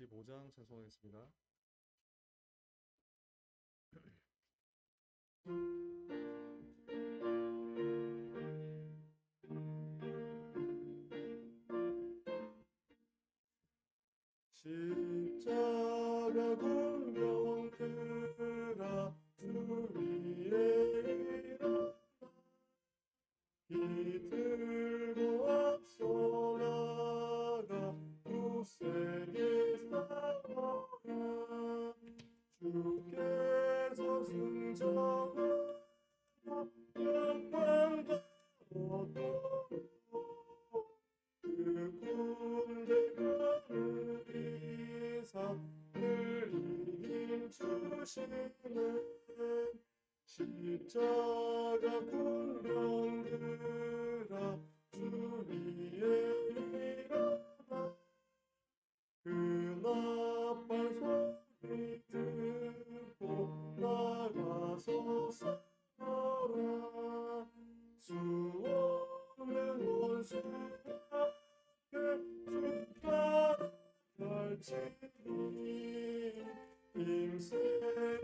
25장 찬송하겠습니다. 십자가 군병들아 주 위에 일어나 이들고 앞서 나가 굳세게 싸워라. 주께서 승천하여 영광과 얻도록 그 군대가 느리사 늘 이김 주시는 십자가 군병들아 주 위에 일어나 그 나팔 소리 듣고 나가서 싸워라. 수 없는 원수와 주가 갈지니 힘센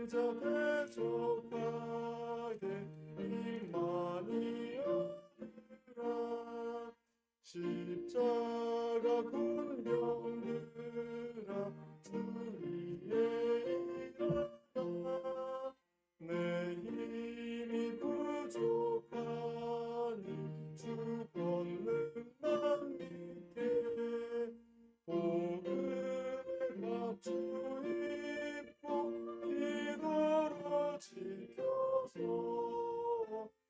자 대적하게 임하니 오리라. 십자가 군병들아 주 위에 일어나 내 힘이 부족하니 주 권능만 믿게 복음의 갑주 입고 기도로 지켜서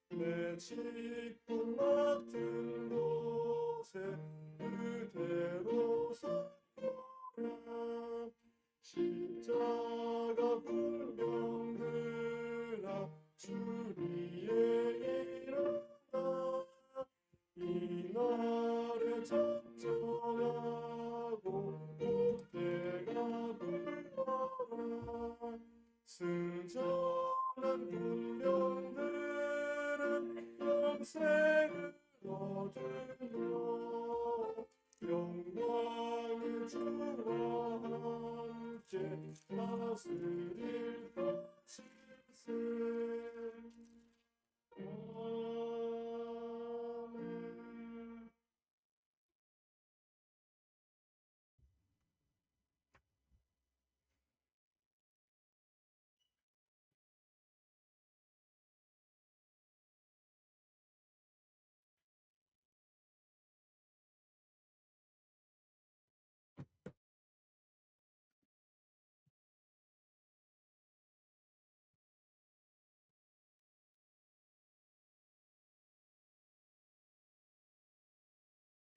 내 직분 맡은 곳에 그대로 서거라. 십자가 군병들아 주 위에 일어나 이 날에 작전하고 복대가 불러라. 승전한 군병들은 영생을 얻으며 영광의 주와 함께 다스릴 것일세. 아멘.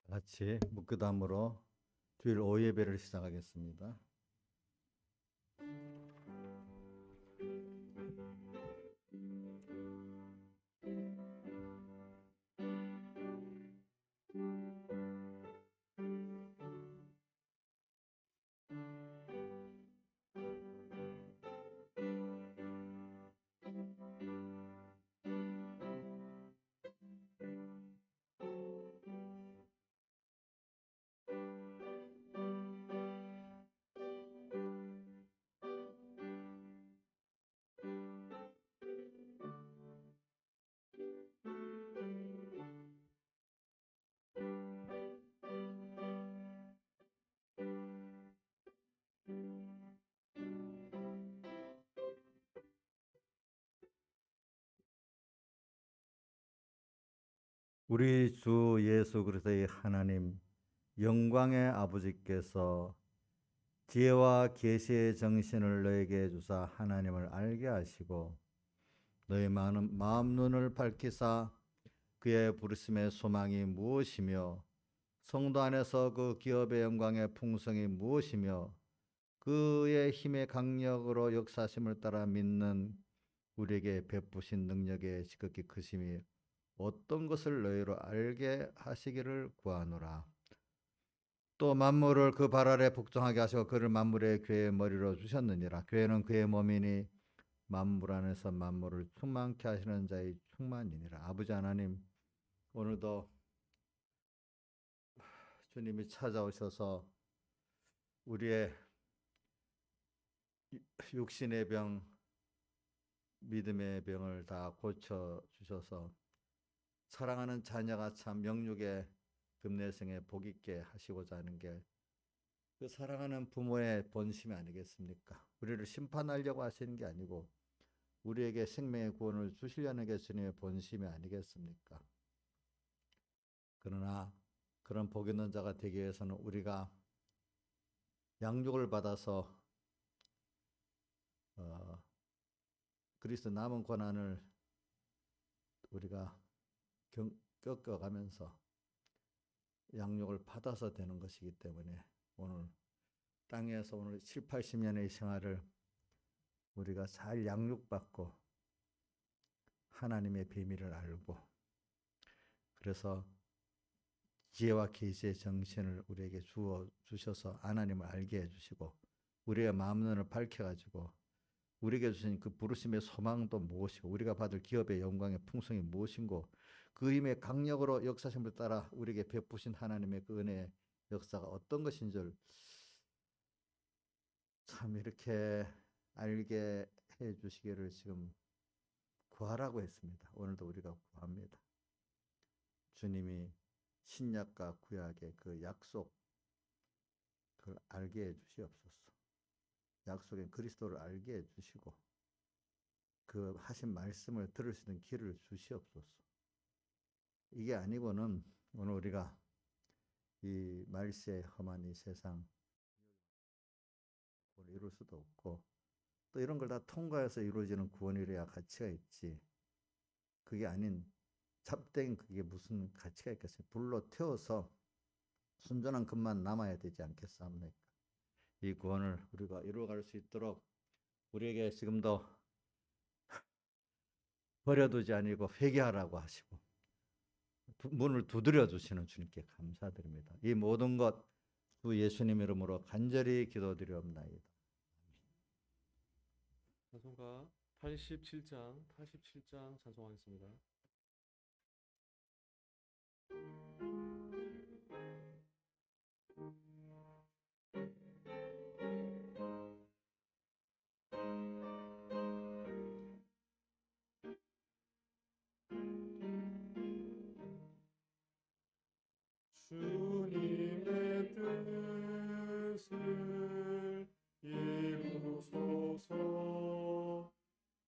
같이 묵기담으로 주일 오후 예배를 시작하겠습니다. 우리 주 예수 그리스도의 하나님 영광의 아버지께서 지혜와 계시의 정신을 너에게 주사 하나님을 알게 하시고 너의 마음 눈을 밝히사 그의 부르심의 소망이 무엇이며 성도 안에서 그 기업의 영광의 풍성이 무엇이며 그의 힘의 강력으로 역사심을 따라 믿는 우리에게 베푸신 능력의 지극히 크심이 어떤 것을 너희로 알게 하시기를 구하노라. 또 만물을 그 발 아래 복종하게 하시고 그를 만물의 교회의 머리로 주셨느니라. 교회는 그의 몸이니 만물 안에서 만물을 충만케 하시는 자의 충만이니라. 아버지 하나님, 오늘도 주님이 찾아오셔서 우리의 육신의 병, 믿음의 병을 다 고쳐 주셔서 사랑하는 자녀가 참 영육의 금내성에 복 있게 하시고자 하는 게 그 사랑하는 부모의 본심이 아니겠습니까? 우리를 심판하려고 하시는 게 아니고 우리에게 생명의 구원을 주시려는 게 주님의 본심이 아니겠습니까? 그러나 그런 복 있는 자가 되기 위해서는 우리가 양육을 받아서 그리스도 남은 고난을 우리가 겪어가면서 양육을 받아서 되는 것이기 때문에 오늘 땅에서 오늘 7, 80년의 생활을 우리가 잘 양육받고 하나님의 비밀을 알고 그래서 지혜와 계시의 정신을 우리에게 주셔서 하나님을 알게 해주시고 우리의 마음눈을 밝혀가지고 우리에게 주신 그 부르심의 소망도 무엇이고 우리가 받을 기업의 영광의 풍성이 무엇인고 그 힘의 강력으로 역사심을 따라 우리에게 베푸신 하나님의 그 은혜의 역사가 어떤 것인 줄 참 이렇게 알게 해주시기를 지금 구하라고 했습니다. 오늘도 우리가 구합니다. 주님이 신약과 구약의 그 약속 그걸 알게 해주시옵소서. 약속인 그리스도를 알게 해주시고 그 하신 말씀을 들을 수 있는 길을 주시옵소서. 이게 아니고는 오늘 우리가 이 말세에 험한 이 세상 이룰 수도 없고 또 이런 걸 다 통과해서 이루어지는 구원이래야 가치가 있지. 그게 아닌 잡된 그게 무슨 가치가 있겠어요. 불로 태워서 순전한 것만 남아야 되지 않겠습니까? 이 구원을 우리가 이루어갈 수 있도록 우리에게 지금도 버려두지 아니고 회개하라고 하시고 문을 두드려 주시는 주님께 감사드립니다. 이 모든 것 주 예수님 이름으로 간절히 기도드리옵나이다. 찬송가 87장 찬송하겠습니다. 주님의 뜻을 이루소서.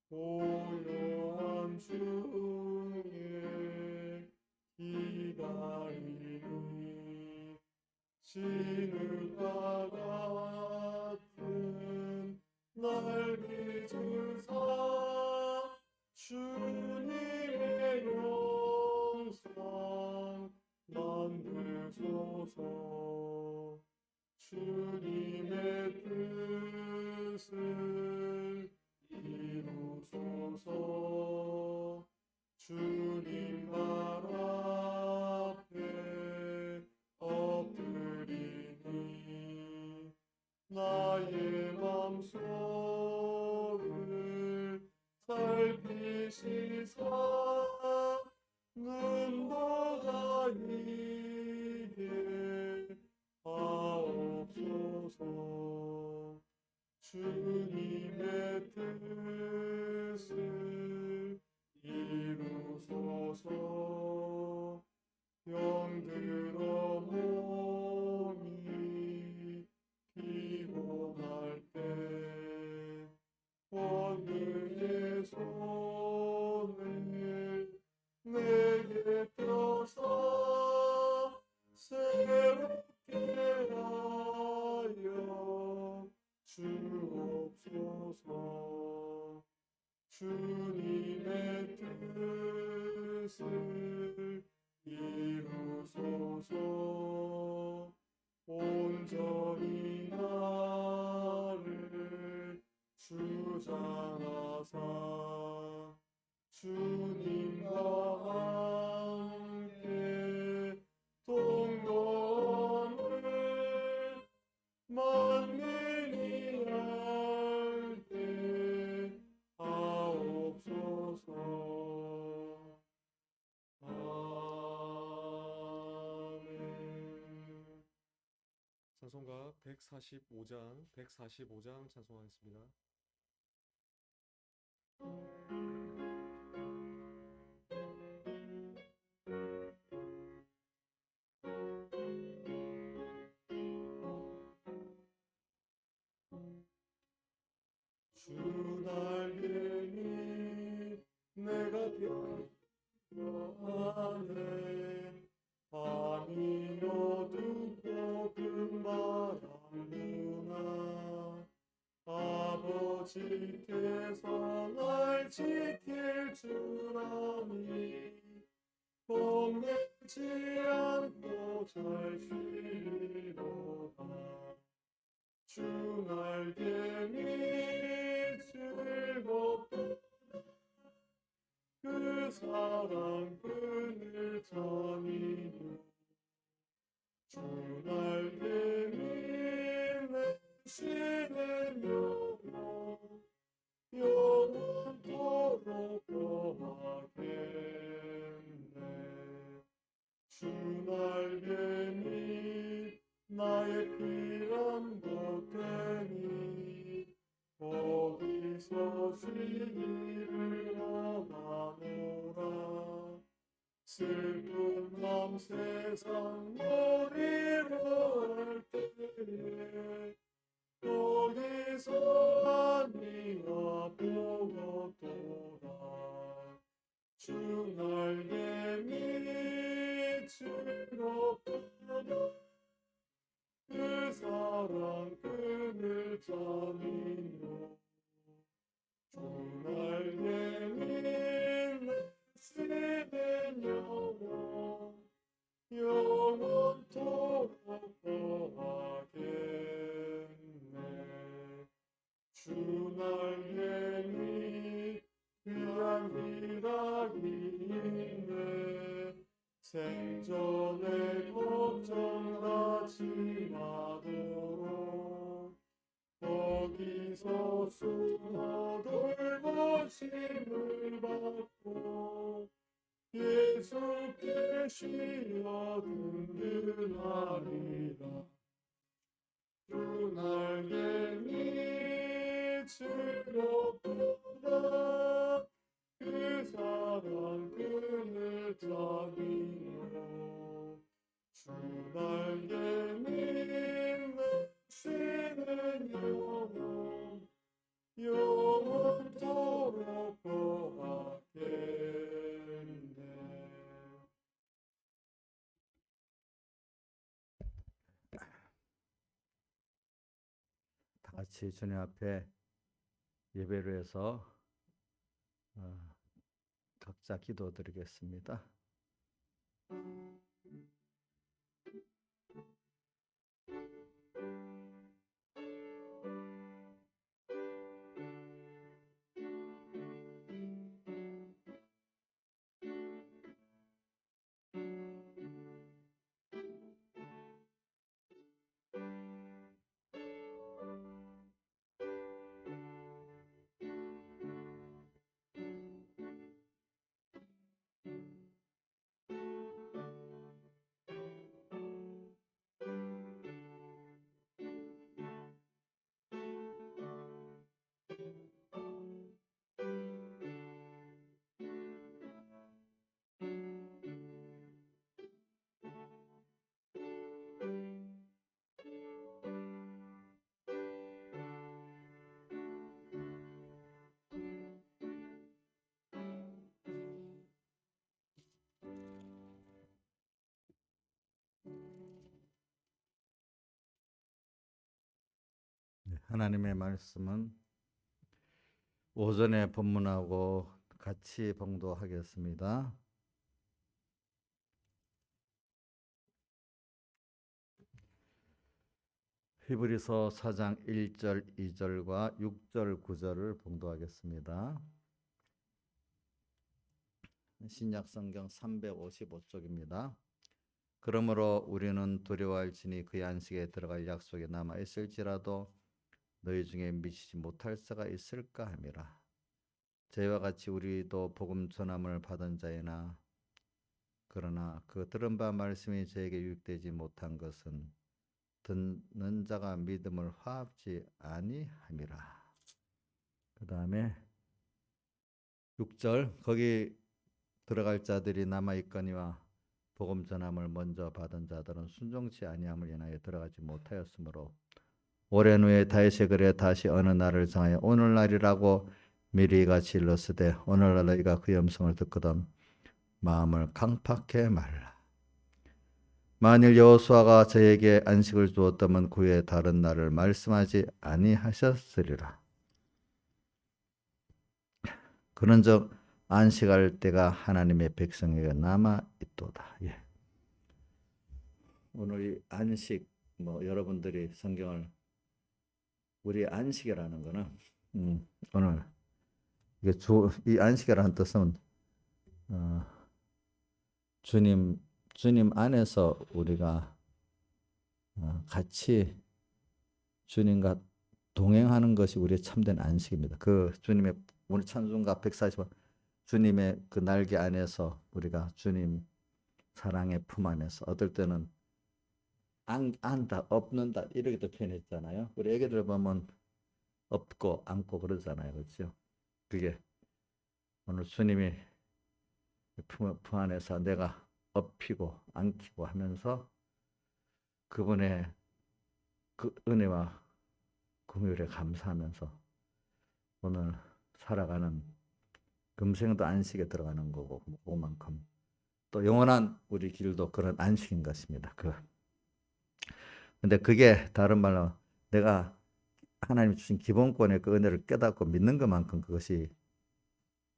고요한 중에 기다리니 진흙과 같은 날 빚으사 주님의 영상 만드소서. 주님의 뜻을 이루소서. 주님 발 앞에 엎드리니 나의 맘속을 살피시사 눈보다 이게 하옵소서. 주님의 뜻을 이루소서. 병들어 몸이 피곤할 때 권능의 손을 내게 펴서 새롭게 하여 주옵소서. 주님의 뜻을 이루소서. 온전히 나를 주장하사 주님과 함께 동거함을 만민이 알게 하옵소서. 아멘. 찬송가 찬송가 145장 찬송하겠습니다. 주 날개니 내가 변화하네 밤이 어둡고 금바람 부나 아버지께서 날 지킬 줄 아니 겁내지 않고 잘 쉬리로다 주 날개니 즐겁도다 그 사랑 끈을 잠이며 주 날개니 내 신의 영혼 영원토록 거하겠네 주 날개니 나의 피난처 되니 거기서 쉬기를 원하노라 슬픈 맘 세상 머리로 할 때에 거기서 안위와 보고도라 주 날개니 즐겁도다 그 사랑 끈을 잠이며 주 날개니 내 신의 영혼 영원토록 거하겠네 주 날개니 귀한 기락이 있네 생전에 걱정하지 마도록 거기서 숨어돌고 힘을 받고 예수께 쉬어 든든하리라 주 날개니 즐겁도다 그 사랑 끈을 잠이며 주 날개니 내 신의 영혼 영원토록 거하겠네 다 같이 주님 앞에 예배를 해서 각자 기도드리겠습니다. 하나님의 말씀은 오전에 본문하고 같이 봉독하겠습니다. 히브리서 4장 1절, 2절과 6절, 9절을 봉독하겠습니다. 신약 성경 355쪽입니다. 그러므로 우리는 두려워할지니 그의 안식에 들어갈 약속이 남아 있을지라도 너희 중에 미치지 못할 자가 있을까 함이라. 저희와 같이 우리도 복음 전함을 받은 자이나 그러나 그 들은 바 말씀이 저에게 유익되지 못한 것은 듣는 자가 믿음을 화합지 아니함이라. 그 다음에 6절 거기 들어갈 자들이 남아있거니와 복음 전함을 먼저 받은 자들은 순종치 아니함을 인하여 들어가지 못하였으므로 오랜 후에 다윗의 글에 다시 어느 날을 정하여 오늘날이라고 미리 같이 일렀으되 오늘날 너희가 그의 음성을 듣거든 마음을 강팍해 말라. 만일 여호수아가 저에게 안식을 주었다면 그 후에 다른 날을 말씀하지 아니하셨으리라. 그런즉 안식할 때가 하나님의 백성에게 남아 있도다. 예. 오늘 이 안식 여러분들이 성경을 우리 안식이라는 거는 오늘 이게 이 안식이라는 뜻은 주님 안에서 우리가 같이 주님과 동행하는 것이 우리의 참된 안식입니다. 그 주님의 오늘 찬송가 140번 주님의 그 날개 안에서 우리가 주님 사랑의 품 안에서 어떨 때는 안다 업는다 이렇게도 표현했잖아요. 우리 애기들 보면 업고 안고 그러잖아요. 그렇죠? 그게 오늘 주님이 품 안에서 내가 업히고 안기고 하면서 그분의 그 은혜와 긍휼에 감사하면서 오늘 살아가는 금생도 안식에 들어가는 거고 그만큼 또 영원한 우리 길도 그런 안식인 것입니다. 근데 그게 다른 말로 내가 하나님이 주신 기본권의 그 은혜를 깨닫고 믿는 것만큼 그것이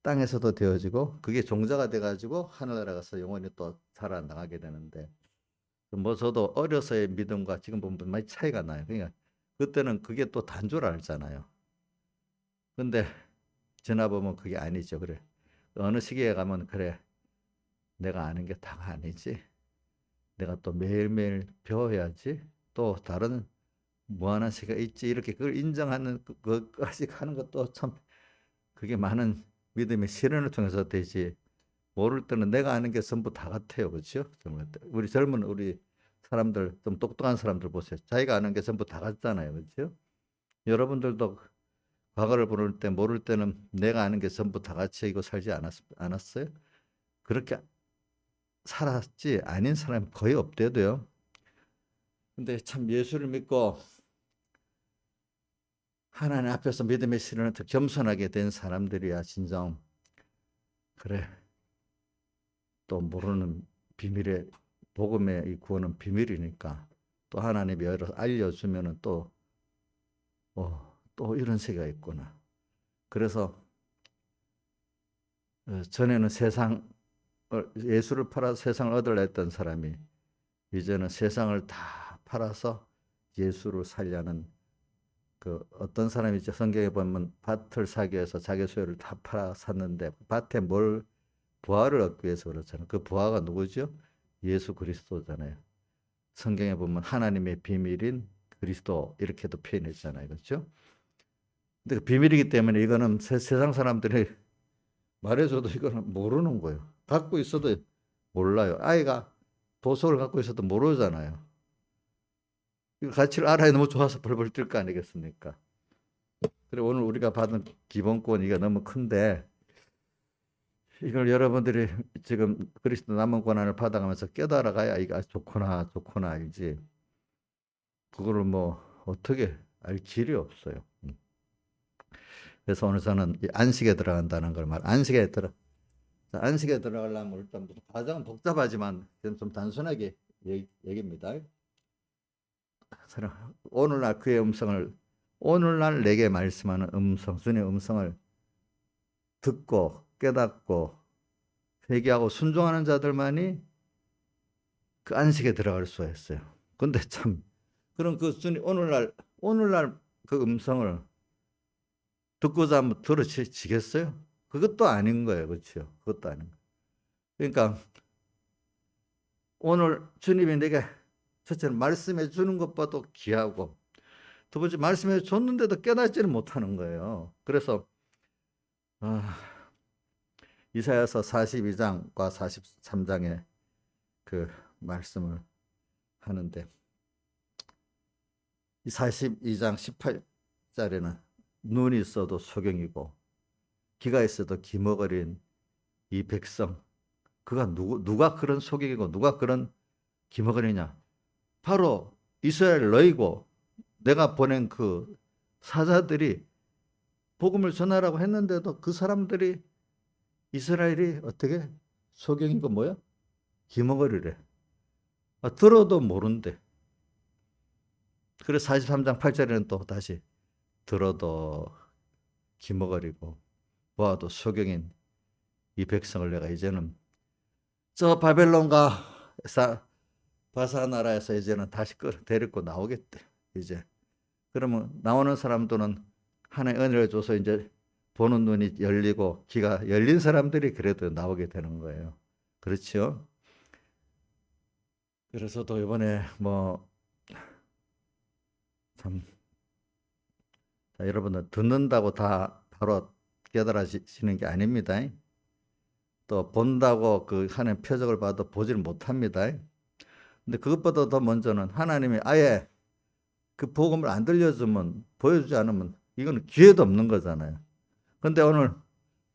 땅에서도 되어지고 그게 종자가 돼가지고 하늘나라 가서 영원히 또 살아나가게 되는데 저도 어려서의 믿음과 지금 보면 많이 차이가 나요. 그러니까 그때는 그게 또 단 줄 알잖아요. 근데 지나보면 그게 아니죠. 그래. 어느 시기에 가면 그래. 내가 아는 게 다가 아니지. 내가 또 매일매일 배워야지. 또 다른 무한한 시가 있지. 이렇게 그걸 인정하는 그것까지 하는 것도 참 그게 많은 믿음의 실현을 통해서 되지. 모를 때는 내가 아는 게 전부 다 같아요. 그렇죠? 우리 젊은 우리 사람들 좀 똑똑한 사람들 보세요. 자기가 아는 게 전부 다 같잖아요. 그렇죠? 여러분들도 과거를 부를 때 모를 때는 내가 아는 게 전부 다 같이 이거 살지 않았어요? 그렇게 살았지 아닌 사람이 거의 없대도요. 근데 참 예수를 믿고 하나님 앞에서 믿음의 실현을 더 겸손하게 된 사람들이야 진정 그래 또 모르는 비밀의 복음의 이 구원은 비밀이니까 또 하나님이 알려주면은 또 이런 세계가 있구나. 그래서 전에는 예수를 팔아서 세상을 얻으려 했던 사람이 이제는 세상을 다 팔아서 예수를 살려는 그 어떤 사람이 이제 성경에 보면 밭을 사기 위해서 자기 소유를 다 팔아 샀는데 밭에 뭘 부활을 얻기 위해서 그렇잖아요. 그 부활가 누구죠? 예수 그리스도잖아요. 성경에 보면 하나님의 비밀인 그리스도 이렇게도 표현했잖아요. 그렇죠? 근데 그 비밀이기 때문에 이거는 세상 사람들이 말해줘도 이거는 모르는 거예요. 갖고 있어도 몰라요. 아이가 보석을 갖고 있어도 모르잖아요. 이 가치를 알아야 너무 좋아서 벌벌 뛸 거 아니겠습니까? 그래 오늘 우리가 받은 기본권 이게 너무 큰데 이걸 여러분들이 지금 그리스도 남은 권한을 받아가면서 깨달아가야 이게 좋구나 알지. 그거를 어떻게 알 길이 없어요. 그래서 오늘 저는 이 안식에 들어간다는 걸 안식에 들어가려면 일단 무슨 과정은 복잡하지만 좀 단순하게 얘기입니다. 오늘날 그의 음성을 오늘날 내게 말씀하는 음성 주님의 음성을 듣고 깨닫고 회개하고 순종하는 자들만이 그 안식에 들어갈 수가 있어요. 근데 참 그럼 그 주님 오늘날 그 음성을 듣고자 하면 들어지겠어요? 그것도 아닌 거예요. 그렇죠? 그것도 아닌 거예요. 그러니까 오늘 주님이 내게 첫째는 말씀해 주는 것보다도 귀하고 두 번째 말씀해 줬는데도 깨닫지를 못하는 거예요. 그래서 이사야서 42장과 43장에 그 말씀을 하는데 이 42장 18절에는 눈이 있어도 소경이고 귀가 있어도 기머거린 이 백성, 그가 누가 그런 소경이고 누가 그런 기머거리냐? 바로 이스라엘 너희고 내가 보낸 그 사자들이 복음을 전하라고 했는데도 그 사람들이 이스라엘이 어떻게 소경이고 뭐야? 기머거리래. 들어도 모른대. 그래서 43장 8절에는 또 다시 들어도 기머거리고 보아도 소경인 이 백성을 내가 이제는 저 바벨론과 바사 나라에서 이제는 다시 데리고 나오겠대. 이제 그러면 나오는 사람들은 하나의 은혜를 줘서 이제 보는 눈이 열리고 귀가 열린 사람들이 그래도 나오게 되는 거예요. 그렇죠? 그래서 또 이번에 참 여러분들 듣는다고 다 바로 깨달아지는 게 아닙니다. 또 본다고 그 하나님 표적을 봐도 보지를 못합니다. 근데 그것보다 더 먼저는 하나님이 아예 그 복음을 안 들려주면 보여주지 않으면 이거는 기회도 없는 거잖아요. 근데 오늘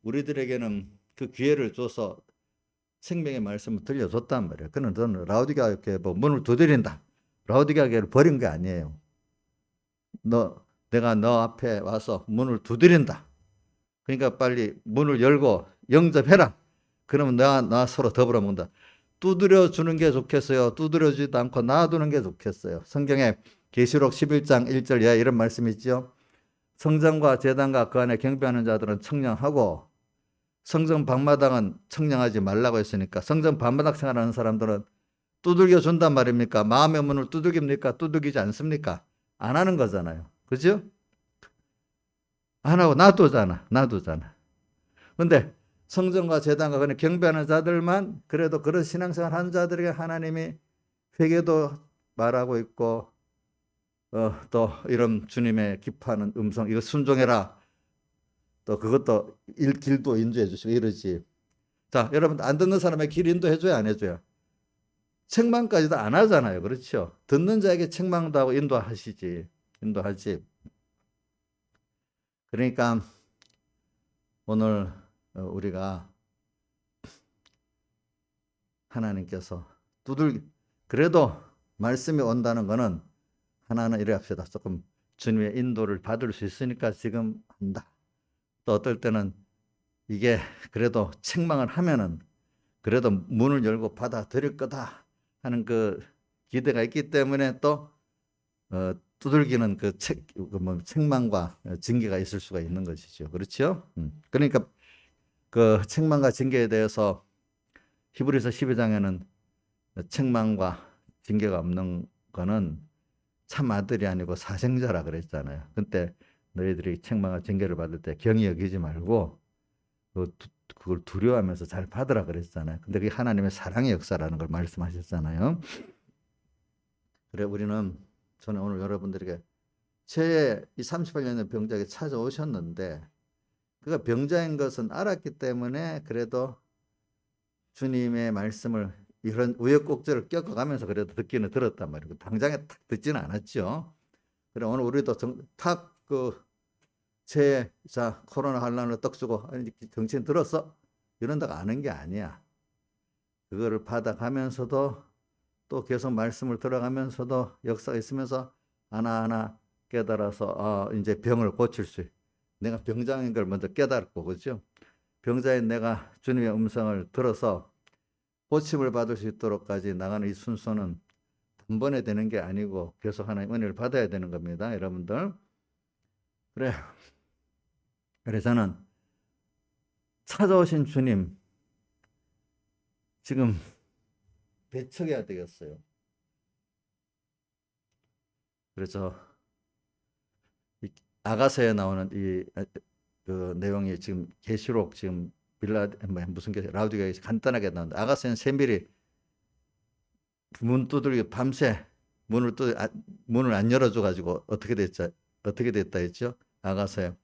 우리들에게는 그 기회를 줘서 생명의 말씀을 들려줬단 말이에요. 그는 저는 라오디게아 교회 문을 두드린다. 라오디게아 교회를 버린 게 아니에요. 내가 너 앞에 와서 문을 두드린다. 그러니까 빨리 문을 열고 영접해라. 그러면 나 서로 더불어 먹는다. 두드려 주는 게 좋겠어요? 두드려 주지도 않고 놔두는 게 좋겠어요? 성경에 계시록 11장 1절에 이런 말씀이 있죠. 성전과 제단과 그 안에 경배하는 자들은 청량하고 성전 방마당은 청량하지 말라고 했으니까 성전 방마당 생활하는 사람들은 두들겨 준단 말입니까? 마음의 문을 두들깁니까? 두들기지 않습니까? 안 하는 거잖아요. 그죠? 안 하고 놔두잖아. 근데 성전과 제단과 그냥 경배하는 자들만 그래도 그런 신앙생활 하는 자들에게 하나님이 회개도 말하고 있고 또 이런 주님의 기뻐하는 음성 이거 순종해라. 또 그것도 길도 인도해 주시고 이러지. 자, 여러분 안 듣는 사람의 길 인도해 줘야 안 해줘야? 책망까지도 안 하잖아요. 그렇죠? 듣는 자에게 책망도 하고 인도하지. 그러니까 오늘 우리가 하나님께서 그래도 말씀이 온다는 거는 하나는 이래 합시다. 조금 주님의 인도를 받을 수 있으니까 지금 한다. 또 어떨 때는 이게 그래도 책망을 하면은 그래도 문을 열고 받아들일 거다 하는 그 기대가 있기 때문에 또 두들기는 책망과 징계가 있을 수가 있는 것이죠. 그렇죠? 그러니까 그 책망과 징계에 대해서 히브리서 12장에는 책망과 징계가 없는 거는 참 아들이 아니고 사생자라 그랬잖아요. 그때 너희들이 책망과 징계를 받을 때 경히 여기지 말고 그걸 두려워하면서 잘 받으라 그랬잖아요. 근데 그게 하나님의 사랑의 역사라는 걸 말씀하셨잖아요. 그래 저는 오늘 여러분들에게 제 이 38년의 병자에게 찾아오셨는데 그가 병자인 것은 알았기 때문에 그래도 주님의 말씀을 이런 우여곡절을 겪어가면서 그래도 듣기는 들었단 말이에요. 당장에 탁 듣지는 않았죠. 그래 오늘 우리도 코로나 환란을 떡주고 정신 들었어 이런다고 아는 게 아니야. 그거를 받아가면서도 또 계속 말씀을 들어가면서도 역사가 있으면서 하나하나 깨달아서 이제 병을 고칠 수 내가 병자인 걸 먼저 깨달고 그렇죠. 병자인 내가 주님의 음성을 들어서 고침을 받을 수 있도록까지 나가는 이 순서는 단번에 되는 게 아니고 계속 하나님 은혜를 받아야 되는 겁니다. 여러분들. 그래서 저는 찾아오신 주님 지금 배척해야 되겠어요. 그래서 아가서에 나오는 그 내용이 지금 계시록 지금 무슨 라우디가 간단하게 나오는데 아가서는 세밀히 문 두들기 밤새 문을 안 열어줘 가지고 어떻게 됐다 했죠? 아가서에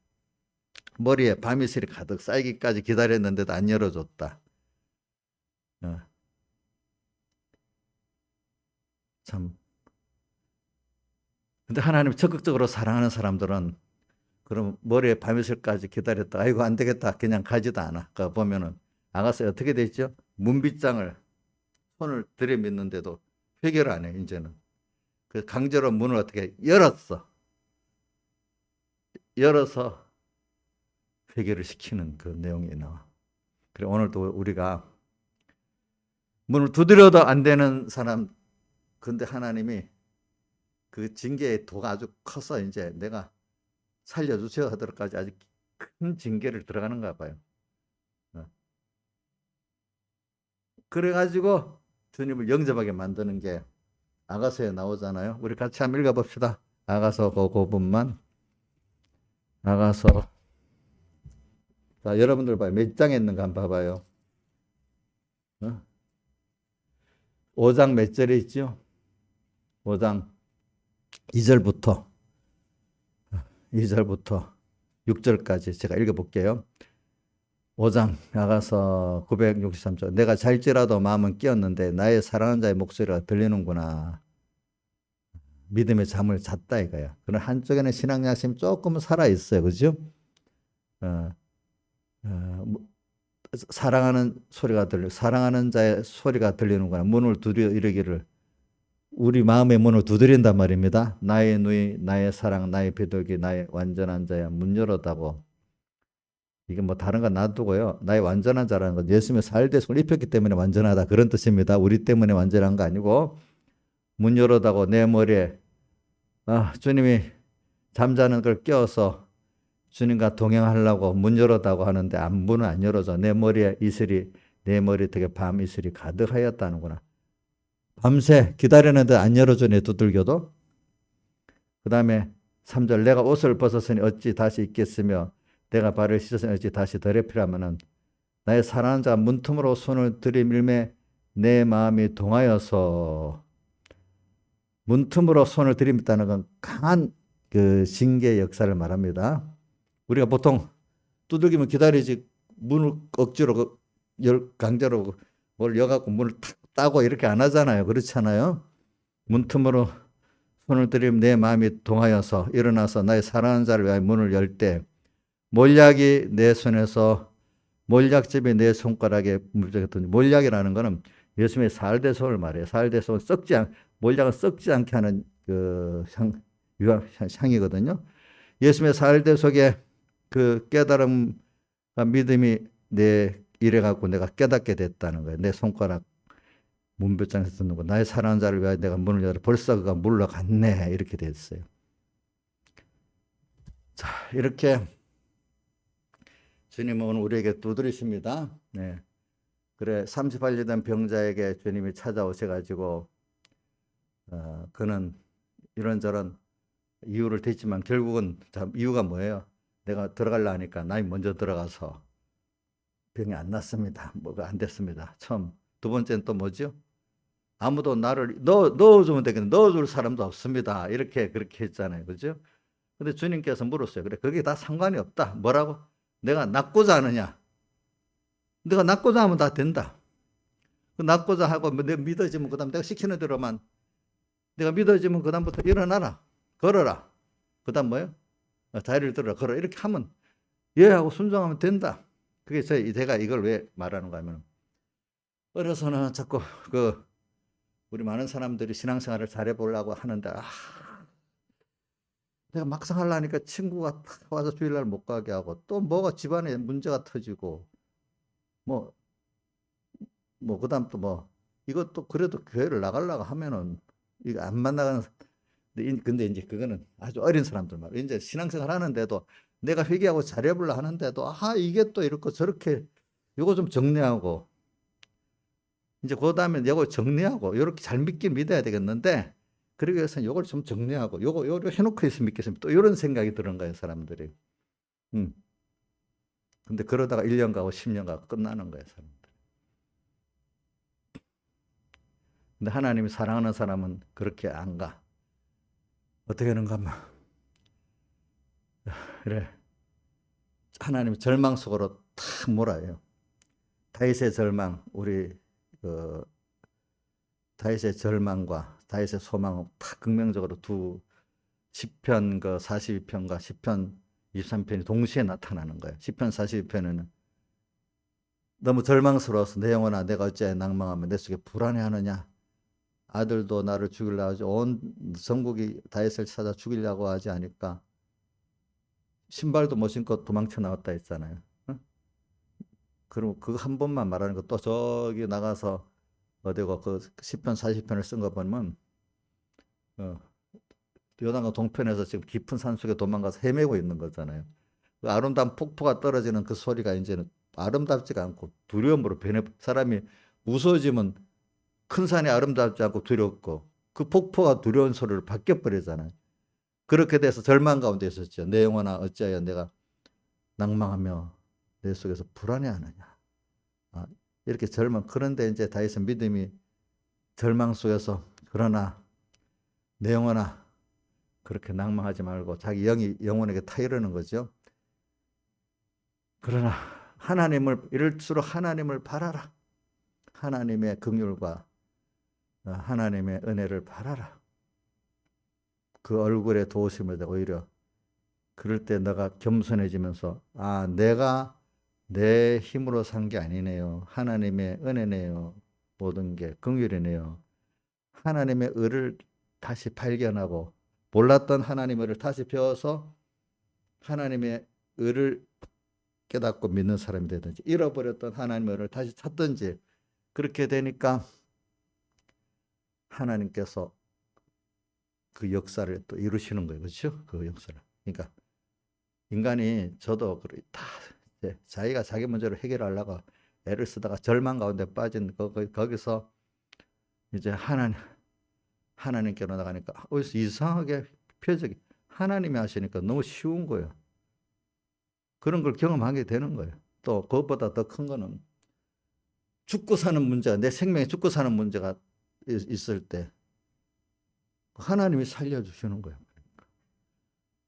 머리에 밤이슬이 가득 쌓이기까지 기다렸는데도 안 열어줬다. 참 근데 하나님 적극적으로 사랑하는 사람들은 그럼 머리에 밤이슬까지 기다렸다. 아이고 안 되겠다. 그냥 가지도 않아. 그 보면은 아가씨 어떻게 돼 있죠? 문빗장을 손을 들이밀는데도 회개를 안 해. 이제는 그 강제로 문을 어떻게 열어서 회개를 시키는 그 내용이 나와. 그래 오늘도 우리가 문을 두드려도 안 되는 사람, 근데 하나님이 그 징계의 도가 아주 커서 이제 내가 살려주세요 하도록까지 아주 큰 징계를 들어가는가 봐요. 그래가지고 주님을 영접하게 만드는 게 아가서에 나오잖아요. 우리 같이 한번 읽어봅시다. 아가서 그 부분만. 아가서. 자, 여러분들 봐요. 몇 장에 있는가 한번 봐봐요. 5장 몇 절에 있죠? 5장 2절부터 6절까지 제가 읽어볼게요. 5장 나가서 963절. 내가 잘지라도 마음은 끼었는데 나의 사랑하는 자의 목소리가 들리는구나. 믿음의 잠을 잤다 이거야. 그런 한쪽에는 신앙 양심이 조금은 살아있어요. 그죠? 사랑하는 자의 소리가 들리는구나. 문을 두드려 이르기를, 우리 마음의 문을 두드린단 말입니다. 나의 누이, 나의 사랑, 나의 비둘기, 나의 완전한 자야, 문 열었다고. 이게 뭐 다른 건 놔두고요. 나의 완전한 자라는 건 예수님의 살대속을 입혔기 때문에 완전하다, 그런 뜻입니다. 우리 때문에 완전한 거 아니고, 문 열었다고 내 머리에 주님이 잠자는 걸 깨워서 주님과 동행하려고 문 열었다고 하는데 문은 안 열어져. 내 머리에 이슬이, 내 머리턱에 밤 이슬이 가득하였다는구나. 밤새 기다리는데 안 열어주네, 두들겨도. 그 다음에 3절, 내가 옷을 벗었으니 어찌 다시 입겠으며 내가 발을 씻었으니 어찌 다시 더럽히라면은, 나의 사랑하는 자가 문틈으로 손을 들이밀매 내 마음이 동하여서. 문틈으로 손을 들이밀다는 건 강한 그 징계의 역사를 말합니다. 우리가 보통 두들기면 기다리지, 문을 억지로 강제로 뭘 여갖고 문을 탁 따고 이렇게 안 하잖아요. 그렇잖아요. 문틈으로 손을 들이면 내 마음이 동하여서 일어나서 나의 사랑하는 자를 위하여 문을 열 때 몰약이 내 손에서, 몰약즙이 내 손가락에 물적했더니, 몰약이라는 거는 예수님의 살대소를 말해요. 살대소는 몰약은 썩지 않게 하는 그 향이거든요. 예수님의 살대 속에 그 깨달음과 믿음이 이래갖고 내가 깨닫게 됐다는 거예요. 내 손가락 문벼장에서 듣는 거. 나의 사랑하는 자를 위하여 내가 문을 열어 벌써 그가 물러갔네. 이렇게 됐어요. 자, 이렇게 주님은 오늘 우리에게 두드리십니다. 네. 그래, 38년 된 병자에게 주님이 찾아오셔가지고 그는 이런저런 이유를 댔지만 결국은 이유가 뭐예요? 내가 들어가려 하니까 남이 먼저 들어가서 병이 안 났습니다. 뭐가 안 됐습니다. 처음. 두 번째는 또 뭐죠? 아무도 나를 넣어주면 되겠는데 넣어줄 사람도 없습니다. 그렇게 했잖아요. 그죠? 근데 주님께서 물었어요. 그래, 그게 다 상관이 없다. 뭐라고? 내가 낫고자 하느냐? 내가 낫고자 하면 다 된다. 그 낫고자 하고 내가 믿어지면 그다음 내가 시키는 대로만, 내가 믿어지면 그다음부터 일어나라. 걸어라. 그다음 뭐예요? 자리를 들어라. 걸어. 이렇게 하면, 예하고 순종하면 된다. 그게 제가 이걸 왜 말하는가 하면, 어려서는 자꾸 우리 많은 사람들이 신앙생활을 잘해보려고 하는데, 내가 막상 하려니까 친구가 와서 주일날 못 가게 하고, 또 뭐가 집안에 문제가 터지고, 그다음 또 이것도 그래도 교회를 나가려고 하면은, 이거 안 만나가는, 근데 이제 그거는 아주 어린 사람들 말이에요. 이제 신앙생활 하는데도 내가 회개하고 잘해보려 하는데도 이게 또 이렇게 저렇게, 요거 좀 정리하고, 이제 그 다음에 요거 정리하고, 요렇게 잘 믿긴 믿어야 되겠는데, 그러기 위해서는 요걸 좀 정리하고, 요거 해놓고 있으면 믿겠습니다. 또 이런 생각이 드는 거예요, 사람들이. 근데 그러다가 1년 가고 10년 가고 끝나는 거예요, 사람들. 근데 하나님이 사랑하는 사람은 그렇게 안 가. 어떻게 하는가 하면, 그래, 하나님이 절망 속으로 탁 몰아요. 다윗의 절망, 다윗의 절망과 다윗의 소망은 탁 극명적으로 시편 그 42편과 시편 23편이 동시에 나타나는 거예요. 시편 42편에는 너무 절망스러워서 내 영혼아 내가 어찌하여 낭망하며 내 속에 불안해하느냐. 아들도 나를 죽이려 하지 온 전국이 다윗을 찾아 죽이려고 하지 않을까. 신발도 못 신고 도망쳐 나왔다 했잖아요. 그리고 그거 한 번만 말하는 거 또 저기 나가서 어디고 그 시편 40편을 쓴 거 보면 요단강 동편에서 지금 깊은 산 속에 도망가서 헤매고 있는 거잖아요. 그 아름다운 폭포가 떨어지는 그 소리가 이제는 아름답지가 않고 두려움으로 변해 사람이 무서워지면 큰 산이 아름답지 않고 두렵고 그 폭포가 두려운 소리를 바뀌어버리잖아요. 그렇게 돼서 절망 가운데 있었죠. 내 영혼아 어찌하여 내가 낭망하며 내 속에서 불안해하느냐. 이렇게 절망. 그런데 이제 다윗은 믿음이 절망 속에서 그러나 내 영혼아 그렇게 낭망하지 말고 자기 영혼에게 타이르는 거죠. 그러나 이럴수록 하나님을 바라라. 하나님의 긍휼과 하나님의 은혜를 바라라. 그 얼굴에 도우심을 오히려 그럴 때 너가 겸손해지면서 내가 내 힘으로 산 게 아니네요. 하나님의 은혜네요. 모든 게 긍휼이네요. 하나님의 의를 다시 발견하고 몰랐던 하나님의 의를 다시 배워서 하나님의 의를 깨닫고 믿는 사람이 되든지 잃어버렸던 하나님의 의를 다시 찾든지 그렇게 되니까 하나님께서 그 역사를 또 이루시는 거예요. 그렇죠? 그 역사를. 그러니까 인간이 저도 다 자기가 자기 문제를 해결하려고 애를 쓰다가 절망 가운데 빠진 거기서 이제 하나님께로 나가니까 어디서 이상하게 표적이 하나님이 하시니까 너무 쉬운 거예요. 그런 걸 경험하게 되는 거예요. 또 그것보다 더 큰 거는 죽고 사는 문제가 내 생명에 죽고 사는 문제가 있을 때 하나님이 살려주시는 거예요.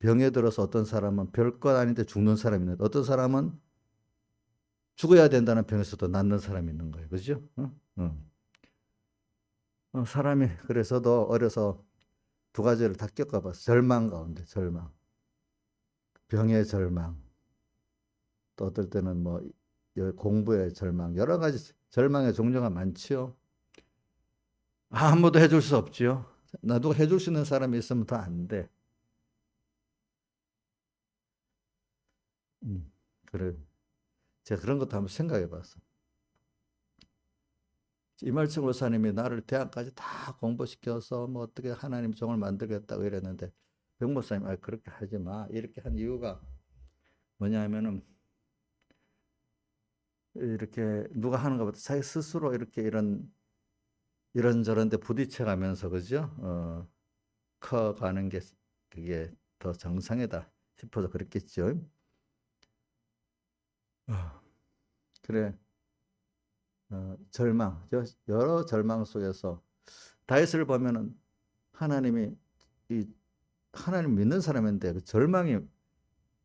병에 들어서 어떤 사람은 별것 아닌데 죽는 사람이 있는데 어떤 사람은 죽어야 된다는 병에서도 낫는 사람이 있는 거예요. 그죠? 사람이 그래서도 어려서 두 가지를 다 겪어봤어요. 절망 가운데 절망, 병의 절망, 또 어떨 때는 뭐 공부의 절망, 여러 가지 절망의 종류가 많지요. 아무도 해줄 수 없지요. 누가 해줄 수 있는 사람이 있으면 더 안 돼. 그래. 제가 그런 것도 한번 생각해 봤어. 이말씀 목사님이 나를 대학까지 다 공부시켜서 뭐 어떻게 하나님 종을 만들겠다고 이랬는데 병 목사님 그렇게 하지 마. 이렇게 한 이유가 뭐냐면은 이렇게 누가 하는 것보다 자기 스스로 이렇게 이런저런 데 부딪혀 가면서 그죠? 커가는 게 그게 더 정상이다 싶어서 그랬겠죠. 그래. 절망, 여러 절망 속에서 다윗을 보면은 하나님이 하나님 믿는 사람인데 그 절망이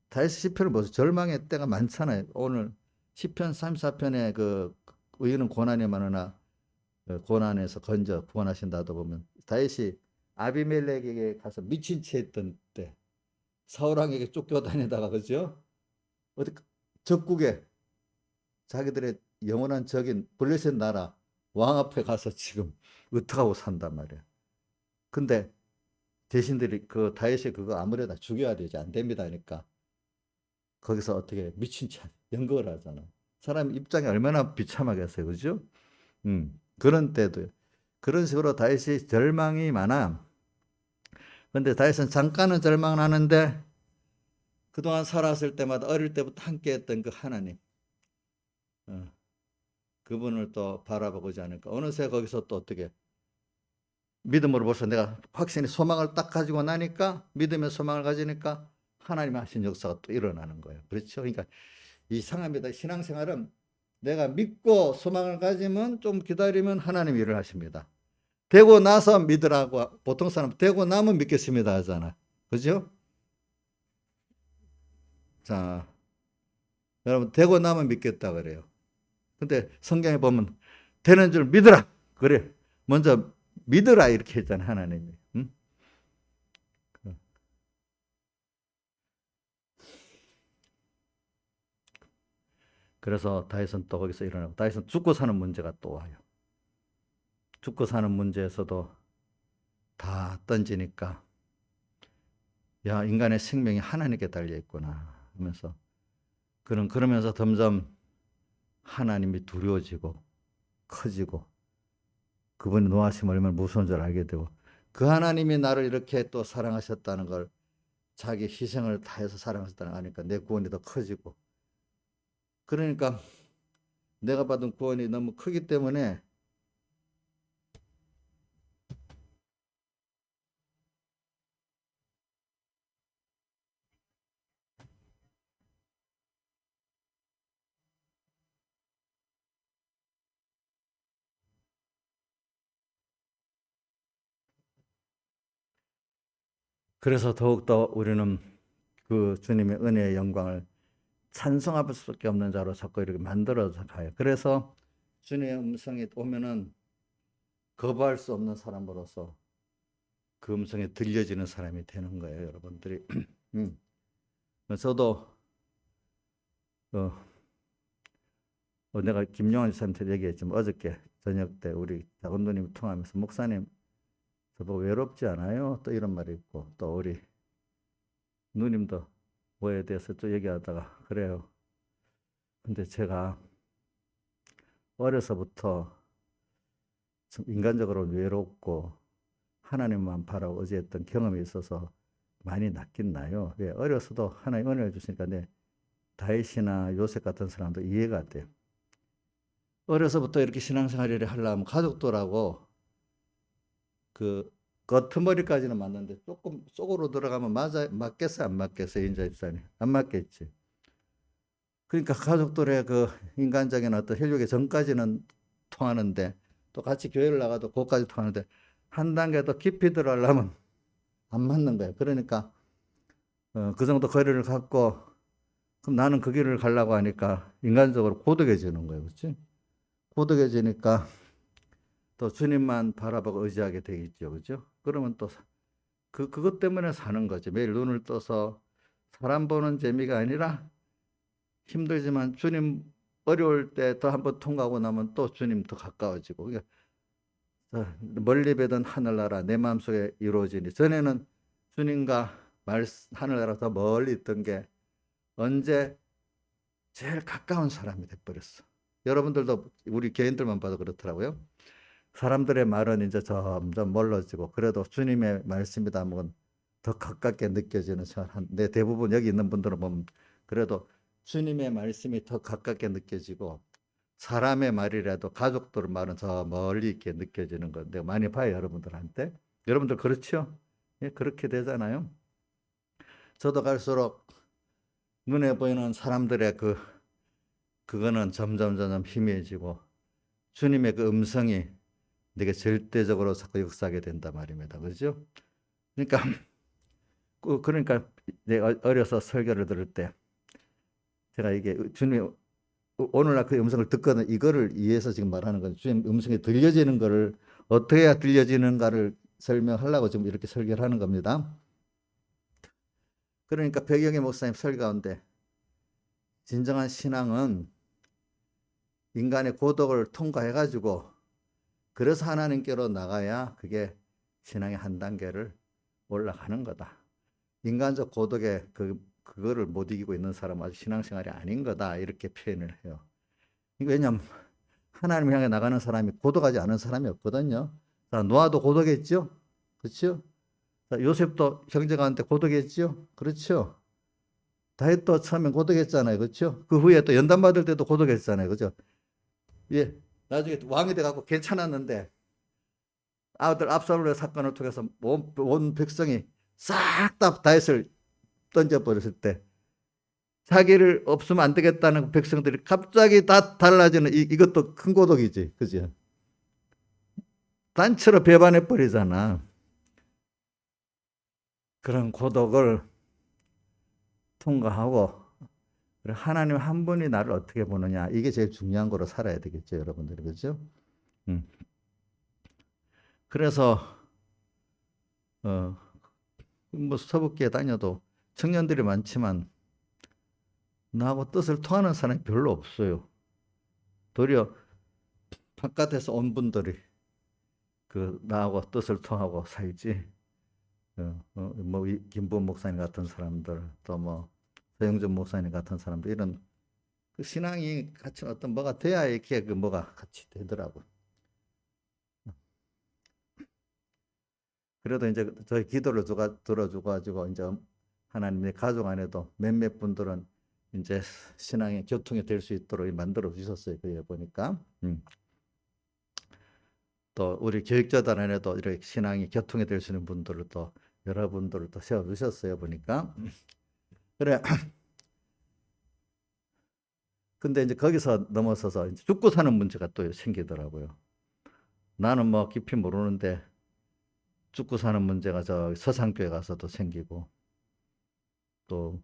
다윗 시편을 보세요. 절망의 때가 많잖아요. 오늘 시편 34편에 그 의인은 고난이 많으나 고난에서 건져 구원하신다도 보면 다윗이 아비멜렉에게 가서 미친 채 했던 때 사울 왕에게 쫓겨다니다가 그죠? 어디 적국에 자기들의 영원한 적인 블레셋 나라 왕 앞에 가서 지금 어떡하고 산단 말이야. 근데 대신들이 그 다윗이 그거 아무래도 죽여야 되지 안 됩니다 하니까 거기서 어떻게 미친 척 연극을 하잖아. 사람 입장이 얼마나 비참하겠어요. 그죠? 그런 때도 그런 식으로 다윗이 절망이 많아. 근데 다윗은 잠깐은 절망을 하는데 그동안 살았을 때마다 어릴 때부터 함께 했던 그 하나님 그분을 또 바라보고자 하니까 어느새 거기서 또 어떻게 믿음으로 벌써 내가 확신이 소망을 딱 가지고 나니까 믿음의 소망을 가지니까 하나님 하신 역사가 또 일어나는 거예요. 그렇죠? 그러니까 이상합니다. 신앙생활은 내가 믿고 소망을 가지면 좀 기다리면 하나님이 일을 하십니다. 되고 나서 믿으라고 보통 사람 되고 나면 믿겠습니다 하잖아. 그죠? 자, 여러분 되고 나면 믿겠다 그래요. 근데 성경에 보면 되는 줄 믿으라. 그래. 먼저 믿으라 이렇게 했잖아 하나님이. 응? 그래서 다윗은 또 거기서 일어나고 다윗은 죽고 사는 문제가 또 와요. 죽고 사는 문제에서도 다 던지니까 야, 인간의 생명이 하나님께 달려 있구나 하면서 그러면서 점점 하나님이 두려워지고 커지고 그분의 노하심이 얼마나 무서운 줄 알게 되고 그 하나님이 나를 이렇게 또 사랑하셨다는 걸 자기 희생을 다해서 사랑하셨다는 걸 아니까 내 구원이 더 커지고 그러니까 내가 받은 구원이 너무 크기 때문에 그래서 더욱더 우리는 그 주님의 은혜의 영광을 찬송할 수밖에 없는 자로 자꾸 이렇게 만들어서 가요. 그래서 주님의 음성이 오면은 거부할 수 없는 사람으로서 그 음성이 들려지는 사람이 되는 거예요, 여러분들이. 저도 내가 김용환 집사님한테 얘기했지만 어저께 저녁 때 우리 작은 누님 통화하면서 목사님 저보고 외롭지 않아요? 또 이런 말이 있고 또 우리 누님도 뭐에 대해서 또 얘기하다가 그래요. 근데 제가 어려서부터 좀 인간적으로 외롭고 하나님만 바라고 의지했던 경험이 있어서 많이 낫긴 나요. 왜? 어려서도 하나님 은혜를 주시니까 다윗이나 요셉 같은 사람도 이해가 돼요. 어려서부터 이렇게 신앙생활을 하려면 가족들하고 그 겉머리까지는 맞는데 조금 속으로 들어가면 맞겠어요? 안 맞겠어요? 인자 집사님? 안 맞겠지. 그러니까 가족들의 그 인간적인 어떤 혈육의 전까지는 통하는데 또 같이 교회를 나가도 그것까지 통하는데 한 단계 더 깊이 들어가려면 안 맞는 거예요. 그러니까 그 정도 거리를 갖고 그럼 나는 그 길을 가려고 하니까 인간적으로 고독해지는 거예요. 그렇지? 고독해지니까 또 주님만 바라보고 의지하게 되겠죠. 그죠? 그러면 또 그것 때문에 사는 거지. 매일 눈을 떠서 사람 보는 재미가 아니라 힘들지만 주님 어려울 때 더 한번 통과하고 나면 또 주님 더 가까워지고. 그러니까 멀리 배던 하늘나라 내 마음속에 이루어지니 전에는 주님과 하늘나라 더 멀리 있던 게 언제 제일 가까운 사람이 돼버렸어. 여러분들도 우리 개인들만 봐도 그렇더라고요. 사람들의 말은 이제 점점 멀어지고 그래도 주님의 말씀이다 하면 더 가깝게 느껴지는 내 대부분 여기 있는 분들은 보면 그래도 주님의 말씀이 더 가깝게 느껴지고 사람의 말이라도 가족들 말은 저 멀리 있게 느껴지는 건 내가 많이 봐요, 여러분들한테. 여러분들 그렇죠? 예, 그렇게 되잖아요. 저도 갈수록 눈에 보이는 사람들의 그거는 점점 희미해지고 주님의 그 음성이 내게 절대적으로 자꾸 역사하게 된단 말입니다. 그렇죠? 그러니까 그러니까 내가 어려서 설교를 들을 때 제가 이게 주님 오늘날 그 음성을 듣거든 이거를 이해해서 지금 말하는 건 주님 음성이 들려지는 거를 어떻게 해야 들려지는가를 설명하려고 지금 이렇게 설교를 하는 겁니다. 그러니까 백영애 목사님 설교 가운데 진정한 신앙은 인간의 고독을 통과해가지고 그래서 하나님께로 나가야 그게 신앙의 한 단계를 올라가는 거다. 인간적 고독에 그거를 못 이기고 있는 사람은 아직 신앙생활이 아닌 거다. 이렇게 표현을 해요. 왜냐하면 하나님 향해 나가는 사람이 고독하지 않은 사람이 없거든요. 자, 노아도 고독했죠? 그렇죠? 자, 요셉도 형제가한테 고독했죠? 그렇죠? 다윗도 처음엔 고독했잖아요. 그렇죠? 그 후에 또 연단 받을 때도 고독했잖아요. 그죠? 예. 나중에 왕이 돼갖고 괜찮았는데 아들 압살롬의 사건을 통해서 온 백성이 싹 다 다윗을 던져버렸을 때 자기를 없으면 안 되겠다는 백성들이 갑자기 다 달라지는 이것도 큰 고독이지. 그죠? 단체로 배반해 버리잖아. 그런 고독을 통과하고 하나님 한 분이 나를 어떻게 보느냐 이게 제일 중요한 거로 살아야 되겠죠, 여러분들. 그렇죠? 그래서 뭐 서북기에 다녀도 청년들이 많지만 나하고 뜻을 통하는 사람이 별로 없어요. 도리어 바깥에서 온 분들이 나하고 뜻을 통하고 살지. 뭐 김부원 목사님 같은 사람들, 또 뭐 서영준 목사님 같은 사람들, 이런 그 신앙이 같이 어떤 뭐가 돼야 이렇게 뭐가 같이 되더라고. 그래도 이제 저희 기도를 들어주고 가지고 이제 하나님의 가족 안에도 몇몇 분들은 이제 신앙의 교통이 될 수 있도록 만들어 주셨어요. 그에 보니까. 또 우리 교육자단 안에도 이렇게 신앙이 교통이 될 수 있는 분들을 또 여러분들을 또 세워 주셨어요. 보니까. 그래. 근데 이제 거기서 넘어서서 이제 죽고 사는 문제가 또 생기더라고요. 나는 뭐 깊이 모르는데 죽고 사는 문제가 저 서산교회 가서도 생기고, 또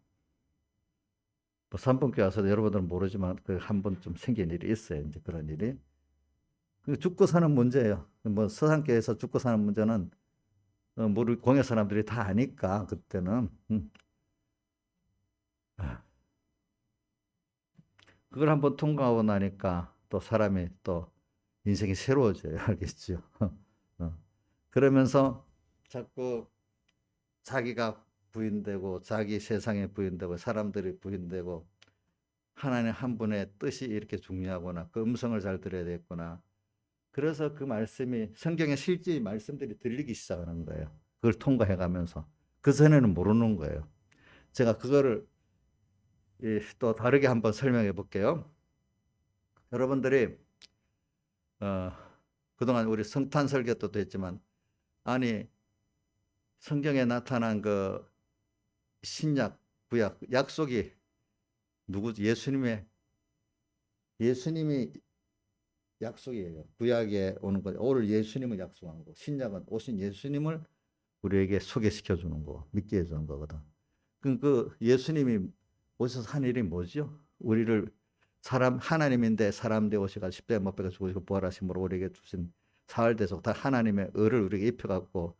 뭐 삼봉교회 가서도 여러분들은 모르지만 그 한 번 좀 생긴 일이 있어요. 이제 그런 일이. 죽고 사는 문제예요. 뭐 서산교회에서 죽고 사는 문제는 우리 공예 사람들이 다 아니까 그때는. 그걸 한번 통과하고 나니까 또 사람이 또 인생이 새로워져요. 알겠죠? 그러면서 자꾸 자기가 부인되고 자기 세상에 부인되고 사람들이 부인되고 하나님 한 분의 뜻이 이렇게 중요하구나. 그 음성을 잘 들어야 되겠구나. 그래서 그 말씀이 성경의 실제 말씀들이 들리기 시작하는 거예요. 그걸 통과해 가면서. 그전에는 모르는 거예요. 제가 그거를 또 다르게 한번 설명해 볼게요. 여러분들이 그동안 우리 성탄 설교 때도 했지만, 아니 성경에 나타난 그 신약, 구약, 약속이 누구지? 예수님이 약속이에요. 구약에 오는 거, 오늘 예수님을 약속한 거고, 신약은 오신 예수님을 우리에게 소개시켜 주는 거, 믿게 해 주는 거거든. 그 예수님이 오셔서 한 일이 뭐죠? 우리를 하나님인데 사람 되어 오셔가 십자가에 못 박혀 죽으시고 부활하심으로 우리에게 주신 사흘대속, 다 하나님의 의를 우리에게 입혀갖고,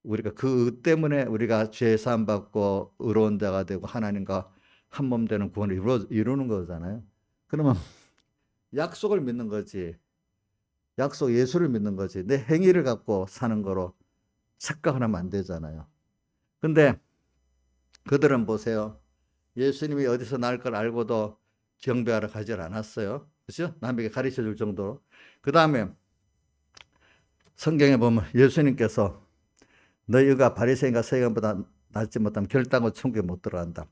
우리가 그 의 때문에 우리가 죄 사함 받고 의로운 자가 되고 하나님과 한 몸 되는 구원을 이루는 거잖아요. 그러면 약속을 믿는 거지. 약속 예수를 믿는 거지. 내 행위를 갖고 사는 거로 착각하면 안 되잖아요. 근데 그들은 보세요. 예수님이 어디서 날 걸 알고도 경배하러 가질 않았어요. 그렇죠? 남에게 가르쳐 줄 정도로. 그 다음에 성경에 보면 예수님께서 너희가 바리새인과 서기관보다 낫지 못하면 결단코 천국에 못 들어간다.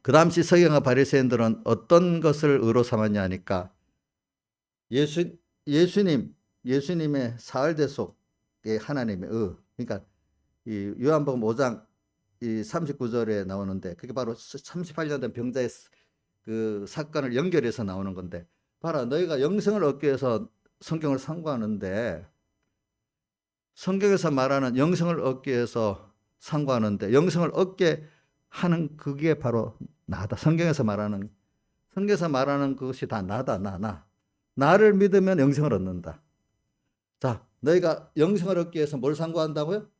그 당시 서기관과 바리새인들은 어떤 것을 의로 삼았냐 하니까 예수님의 사흘대속의 하나님의 의, 그러니까 이 요한복음 5장 이 39절에 나오는데, 그게 바로 38년 된 병자의 그 사건을 연결해서 나오는 건데, 봐라, 너희가 영생을 얻기 위해서 성경을 상고하는데, 성경에서 말하는 영생을 얻기 위해서 상고하는데 영생을 얻게 하는 그게 바로 나다. 성경에서 말하는 것이 다 나다. 나를 믿으면 영생을 얻는다. 자, 너희가 영생을 얻기 위해서 뭘 상고한다고요?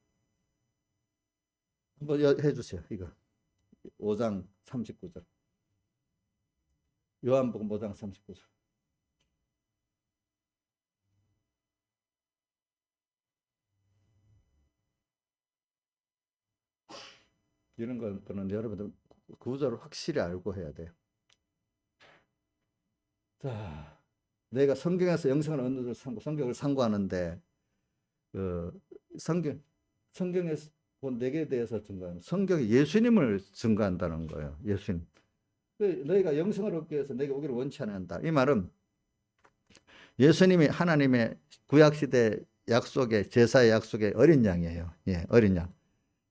한번 해주세요. 이거 5장 39절. 요한복음 5장 39절. 이런 거는 여러분들 구절을 확실히 알고 해야 돼요. 자, 내가 성경에서 영생을 얻는 성경을 상고하는데 성경에서 본 내게 대해서 증거하는, 성경이 예수님을 증거한다는 거예요. 예수님. 너희가 영생을 얻기 위해서 내게 오기를 원치 않는다. 이 말은 예수님이 하나님의 구약시대 약속의, 제사의 약속의 어린 양이에요. 예, 어린 양.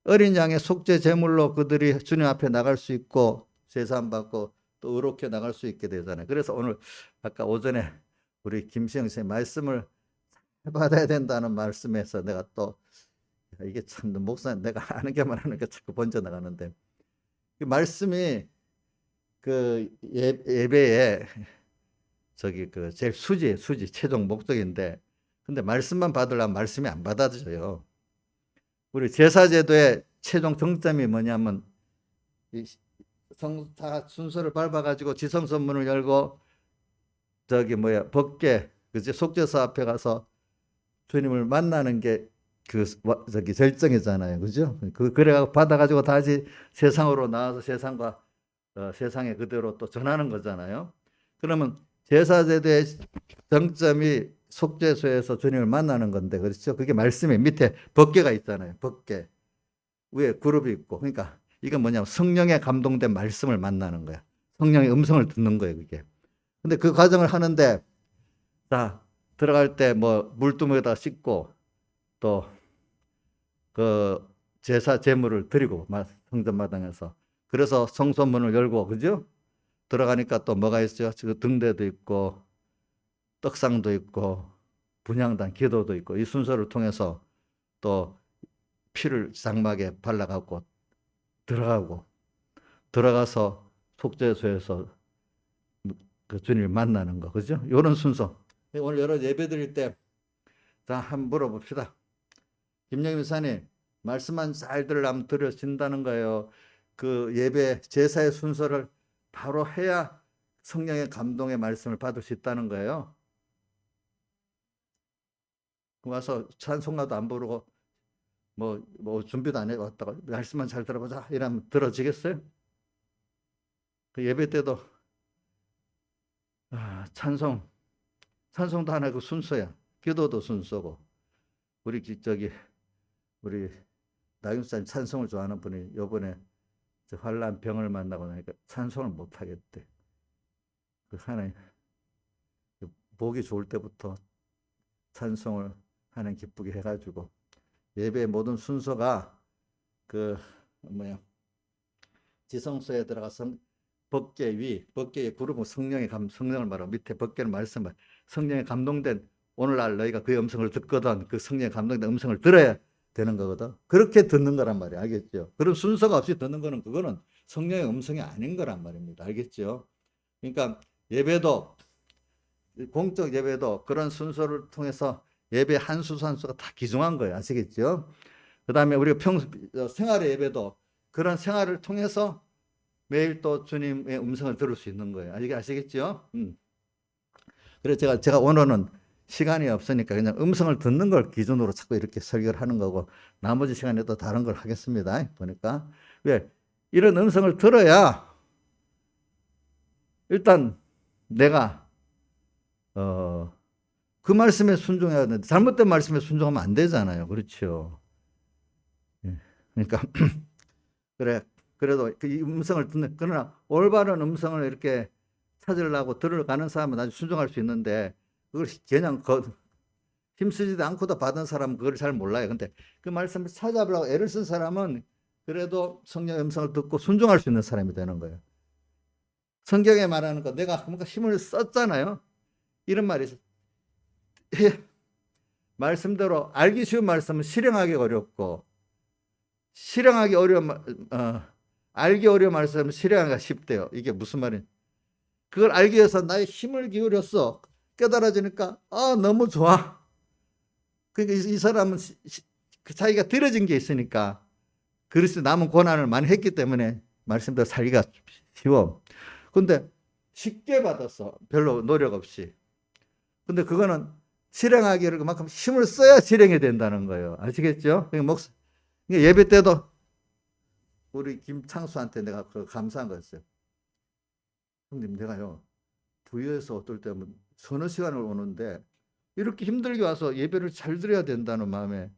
어린 양의 속죄 제물로 그들이 주님 앞에 나갈 수 있고 제사함 받고 또 의롭게 나갈 수 있게 되잖아요. 그래서 오늘 아까 오전에 우리 김시영 선생님 말씀을 받아야 된다는 말씀에서 내가 또 이게 참 목사 내가 아는 게만 하는 게 자꾸 번져 나가는데, 그 말씀이 그 예배에 저기 그 제일 수지 최종 목적인데, 근데 말씀만 받으려면 말씀이 안 받아져요. 우리 제사제도의 최종 정점이 뭐냐면 다 순서를 밟아가지고 지성선 문을 열고 법궤 그지 속죄소 앞에 가서 주님을 만나는 게 절정이잖아요, 그죠? 그래가 받아가지고 다시 세상으로 나와서 세상과 세상에 그대로 또 전하는 거잖아요. 그러면 제사제도의 정점이 속죄소에서 주님을 만나는 건데, 그렇죠? 그게 말씀에 밑에 법궤가 있잖아요. 법궤 위에 그룹이 있고, 그러니까 이건 뭐냐면 성령에 감동된 말씀을 만나는 거야. 성령의 음성을 듣는 거예요, 그게. 근데 그 과정을 하는데, 자, 들어갈 때 뭐 물두멍에다 씻고 또 그 제사 제물을 드리고 성전 마당에서 그래서 성소문을 열고 그죠? 들어가니까 또 뭐가 있어요? 지금 등대도 있고 떡상도 있고 분향단 기도도 있고 이 순서를 통해서 또 피를 장막에 발라갖고 들어가서 속죄소에서 그 주님을 만나는 거 그죠? 이런 순서. 오늘 여러 예배 드릴 때 자, 한번 물어봅시다. 김영희 목사님, 말씀만 잘 들으려면 들어진다는 거예요. 그 예배, 제사의 순서를 바로 해야 성령의 감동의 말씀을 받을 수 있다는 거예요. 와서 찬송가도 안 부르고 뭐 준비도 안 해왔다가 말씀만 잘 들어보자 이러면 들어지겠어요? 그 예배 때도 찬송도 하나 그 순서야. 기도도 순서고 우리 나윤산 찬송을 좋아하는 분이 요번에 환란 병을 만나고 나니까 찬송을 못 하겠대. 그 하나님 보기 좋을 때부터 찬송을 하는 기쁘게 해가지고 예배의 모든 순서가 지성소에 들어가서 법궤의 구름은 성령을 말하고 밑에 법궤는 말씀 성령에 감동된 오늘날 너희가 그의 음성을 듣거든 그 성령에 감동된 음성을 들어야 되는 거거든. 그렇게 듣는 거란 말이야. 알겠죠? 그런 순서가 없이 듣는 거는 그거는 성령의 음성이 아닌 거란 말입니다. 알겠죠? 그러니까 예배도 공적 예배도 그런 순서를 통해서 예배 한 수수 한 수가 다 기중한 거예요. 아시겠죠? 그 다음에 우리가 생활의 예배도 그런 생활을 통해서 매일 또 주님의 음성을 들을 수 있는 거예요. 아시겠죠? 그래서 제가 오늘은 시간이 없으니까 그냥 음성을 듣는 걸 기준으로 자꾸 이렇게 설교를 하는 거고 나머지 시간에도 다른 걸 하겠습니다. 보니까 왜 이런 음성을 들어야 일단 내가 그 말씀에 순종해야 되는데 잘못된 말씀에 순종하면 안 되잖아요. 그렇죠? 그러니까 그래도 이 음성을 듣는 그러나 올바른 음성을 이렇게 찾으려고 들어가는 사람은 아주 순종할 수 있는데 그걸 그냥 힘쓰지도 않고도 받은 사람은 그걸 잘 몰라요. 근데 그 말씀을 찾아보려고 애를 쓴 사람은 그래도 성령의 음성을 듣고 순종할 수 있는 사람이 되는 거예요. 성경에 말하는 거 내가 뭔가 힘을 썼잖아요. 이런 말이 있어요. 말씀대로 알기 쉬운 말씀은 실행하기 어렵고 알기 어려운 말씀은 실행하기가 쉽대요. 이게 무슨 말이냐. 그걸 알기 위해서 나의 힘을 기울였어. 깨달아지니까 너무 좋아. 그러니까 이 사람은 자기가 들어진 게 있으니까 그리스도 남은 고난을 많이 했기 때문에 말씀대로 살기가 쉬워. 근데 쉽게 받았어. 별로 노력 없이. 근데 그거는 실행하기를 그만큼 힘을 써야 실행이 된다는 거예요. 아시겠죠? 그러니까 예배 때도 우리 김창수한테 내가 감사한 거였어요. 형님, 내가요, 부여에서 어떨 때면 서너 시간을 오는데 이렇게 힘들게 와서 예배를 잘 드려야 된다는 마음에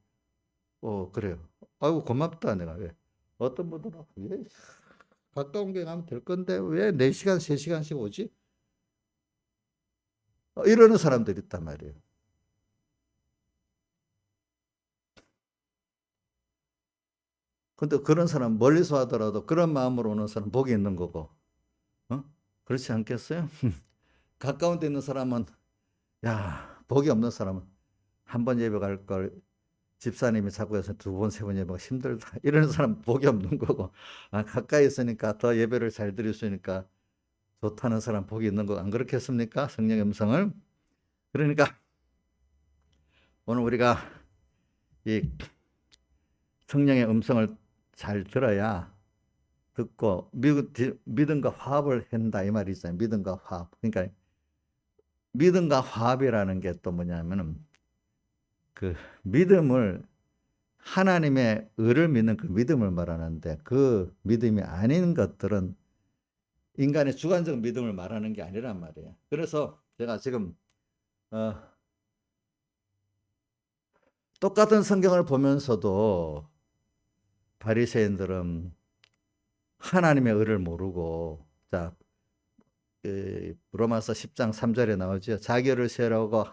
그래요. 아이고 고맙다 내가. 왜? 어떤 분들은 왜 가까운 게 가면 될 건데 왜 4시간 3시간씩 오지? 이러는 사람들이 있단 말이에요. 근데 그런 사람 멀리서 하더라도 그런 마음으로 오는 사람 복이 있는 거고 그렇지 않겠어요? 가까운 데 있는 사람은 복이 없는 사람은 한 번 예배 갈 걸 집사님이 자꾸 해서 2번, 3번 예배가 힘들다. 이런 사람 복이 없는 거고 가까이 있으니까 더 예배를 잘 드릴 수 있으니까 좋다는 사람 복이 있는 거 안 그렇겠습니까? 성령의 음성을. 그러니까 오늘 우리가 이 성령의 음성을 잘 들어야 듣고 믿음과 화합을 한다 이 말이 있잖아요. 믿음과 화합. 그러니까 믿음과 화합이라는 게 또 뭐냐면은 그 믿음을 하나님의 의를 믿는 그 믿음을 말하는데 그 믿음이 아닌 것들은 인간의 주관적 믿음을 말하는 게 아니란 말이에요. 그래서 제가 지금 똑같은 성경을 보면서도 바리새인들은 하나님의 의를 모르고 자 로마서 10장 3절에 나오죠. 자기 의를 세우려고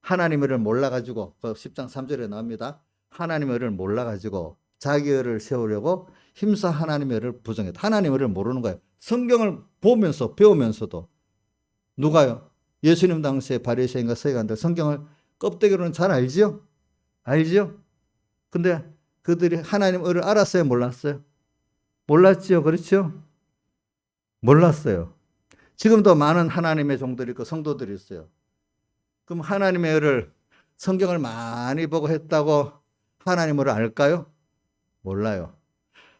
하나님의 의를 몰라가지고 10장 3절에 나옵니다. 하나님의 의를 몰라가지고 자기 의를 세우려고 힘써 하나님의 의를 부정했다. 하나님의 의를 모르는 거예요. 성경을 보면서 배우면서도 누가요? 예수님 당시에 바리새인과 서기관들 성경을 껍데기로는 잘 알지요? 알지요? 근데 그들이 하나님 의를 알았어요? 몰랐어요? 몰랐지요? 그렇죠? 몰랐어요. 지금도 많은 하나님의 종들이 있고 성도들이 있어요. 그럼 하나님의 의를 성경을 많이 보고 했다고 하나님을 알까요? 몰라요.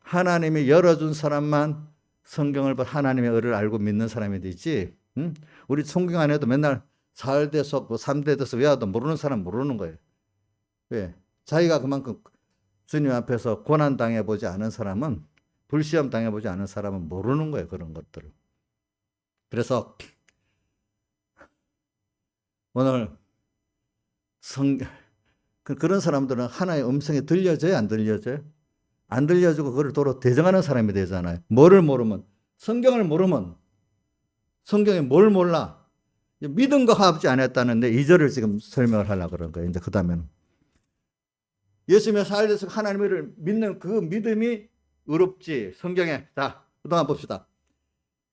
하나님이 열어준 사람만 성경을 보고 하나님의 의를 알고 믿는 사람이 되지. 응? 우리 성경 안에도 맨날 4대서 3대에서 외워도 모르는 사람 모르는 거예요. 왜? 자기가 그만큼 주님 앞에서 고난 당해보지 않은 사람은 불시험 당해보지 않은 사람은 모르는 거예요. 그런 것들을. 그래서 오늘 그런 사람들은 하나의 음성이 들려져요? 안 들려져요? 안 들려주고 그걸 도로 대정하는 사람이 되잖아요. 뭐를 모르면 성경을 모르면 성경에 뭘 몰라? 믿음과 화합지 않았다는데 2절을 지금 설명을 하려고 그런 거예요. 이제 그 다음에는 예수님의 살려서 하나님을 믿는 그 믿음이 의롭지. 성경에 자 그동안 봅시다.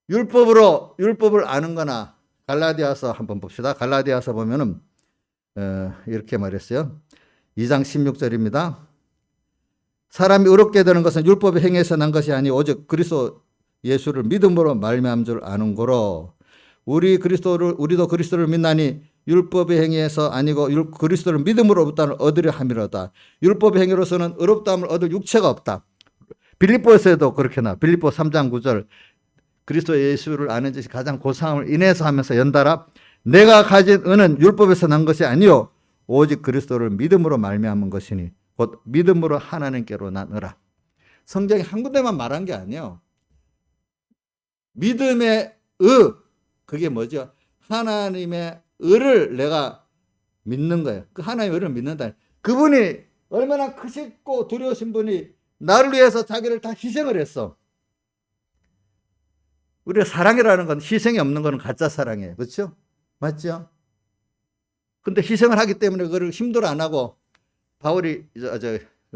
율법을 아는 거나 갈라디아서 한번 봅시다. 갈라디아서 보면은 이렇게 말했어요. 2장 16절입니다. 사람이 의롭게 되는 것은 율법의 행위에서 난 것이 아니 오직 그리스도 예수를 믿음으로 말미암은 줄 아는 거로 우리도 그리스도를 믿나니 율법의 행위에서 아니고 그리스도를 믿음으로 의롭다함을 얻으려 함이로다. 율법의 행위로서는 의롭다함을 얻을 육체가 없다. 빌립보에서도 그렇게 나. 빌립보 3장 9절 그리스도 예수를 아는 것이 가장 고상함을 인해서 하면서 연달아 내가 가진 은은 율법에서 난 것이 아니요 오직 그리스도를 믿음으로 말미암은 것이니 곧 믿음으로 하나님께로 나느라. 성경이 한 군데만 말한 게 아니에요. 믿음의 그게 뭐죠? 하나님의 의를 내가 믿는 거예요. 그 하나님의 의를 믿는다. 그분이 얼마나 크시고 두려우신 분이 나를 위해서 자기를 다 희생을 했어. 우리가 사랑이라는 건 희생이 없는 건 가짜 사랑이에요. 그렇죠? 맞죠? 근데 희생을 하기 때문에 그걸 힘들어 안 하고 바울이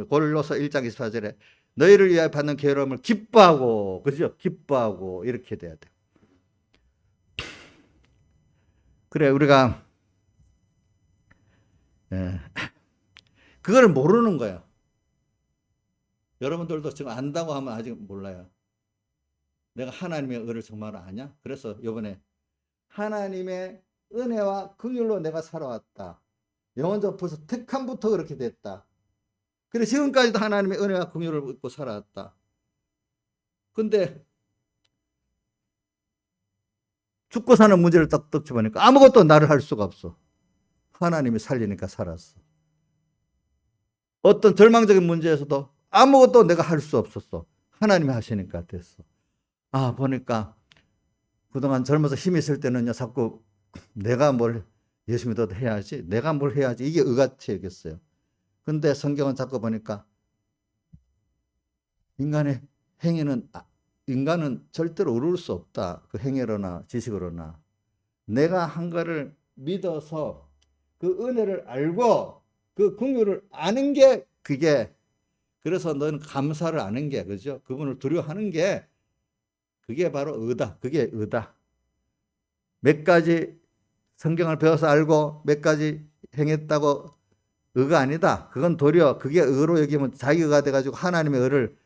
골로서 1장 24절에 너희를 위하여 받는 괴로움을 기뻐하고 그죠? 기뻐하고 이렇게 돼야 돼. 그래 우리가 그걸 모르는 거야. 여러분들도 지금 안다고 하면 아직 몰라요. 내가 하나님의 의를 정말 아냐? 그래서 이번에 하나님의 은혜와 긍휼로 내가 살아왔다. 영원적 벌써 택함부터 그렇게 됐다. 그래 지금까지도 하나님의 은혜와 긍휼을 얻고 살아왔다. 근데 죽고 사는 문제를 딱 집어니까 아무것도 나를 할 수가 없어. 하나님이 살리니까 살았어. 어떤 절망적인 문제에서도 아무것도 내가 할 수 없었어. 하나님이 하시니까 됐어. 아 보니까 그동안 젊어서 힘이 있을 때는요 자꾸 내가 뭘 예수 믿어도 해야지 내가 뭘 해야지 이게 의같이 여겼어요. 근데 성경은 자꾸 보니까 인간의 행위는 인간은 절대로 오를 수 없다. 그 행위로나 지식으로나 내가 한 거를 믿어서 그 은혜를 알고 그 긍휼을 아는 게 그게 그래서 너는 감사를 아는 게 그죠? 그분을 두려워하는 게 그게 바로 의다. 그게 의다. 몇 가지 성경을 배워서 알고 몇 가지 행했다고 의가 아니다. 그건 도리어 그게 의로 여기면 자기 의가 돼가지고 하나님의 의를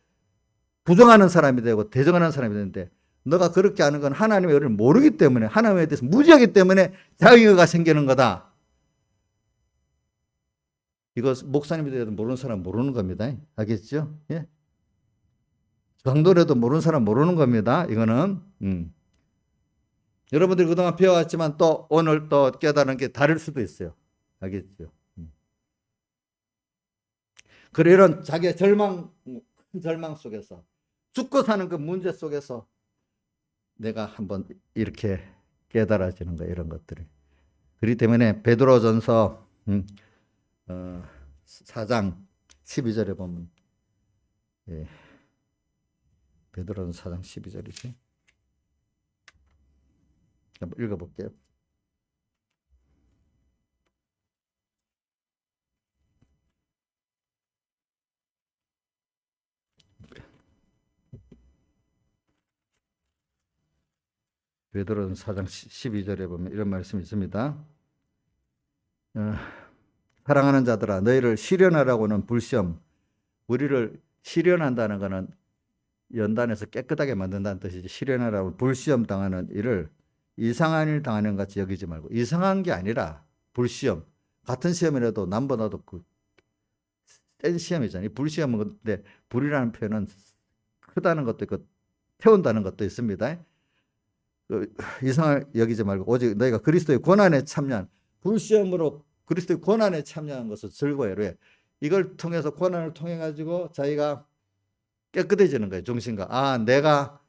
부정하는 사람이 되고 대정하는 사람이 되는데 너가 그렇게 하는 건 하나님의 의를 모르기 때문에 하나님에 대해서 무지하기 때문에 자기 의가 생기는 거다. 이거 목사님에 대해서 모르는 사람 모르는 겁니다. 알겠죠? 예? 정도라도 모르는 사람 모르는 겁니다. 이거는. 여러분들이 그동안 배워왔지만 또 오늘 또 깨달은 게 다를 수도 있어요. 알겠죠? 그래 이런 자기의 큰 절망 속에서 죽고 사는 그 문제 속에서 내가 한번 이렇게 깨달아지는 거예요. 이런 것들이. 그렇기 때문에 베드로전서 4장 12절에 보면 예, 베드로전서 4장 12절이지. 한번 읽어볼게요. 베드로전서 4장 12절에 보면 이런 말씀이 있습니다. 사랑하는 자들아 너희를 시련하라고는 불시험. 우리를 시련한다는 것은 연단해서 깨끗하게 만든다는 뜻이지, 시련하라고 불시험 당하는 일을 이상한 일 당하는 것 같이 여기지 말고. 이상한 게 아니라 불시험. 같은 시험이라도 남보다도 센 시험이잖아요. 불시험은 근데 불이라는 표현은 크다는 것도 있고 태운다는 것도 있습니다. 이상을 여기지 말고 오직 너희가 그리스도의 고난에 참여한, 불시험으로 그리스도의 고난에 참여한 것을 즐거워해. 왜? 이걸 통해서, 고난을 통해 가지고 자기가 깨끗해지는 거예요. 중심과. 아, 내가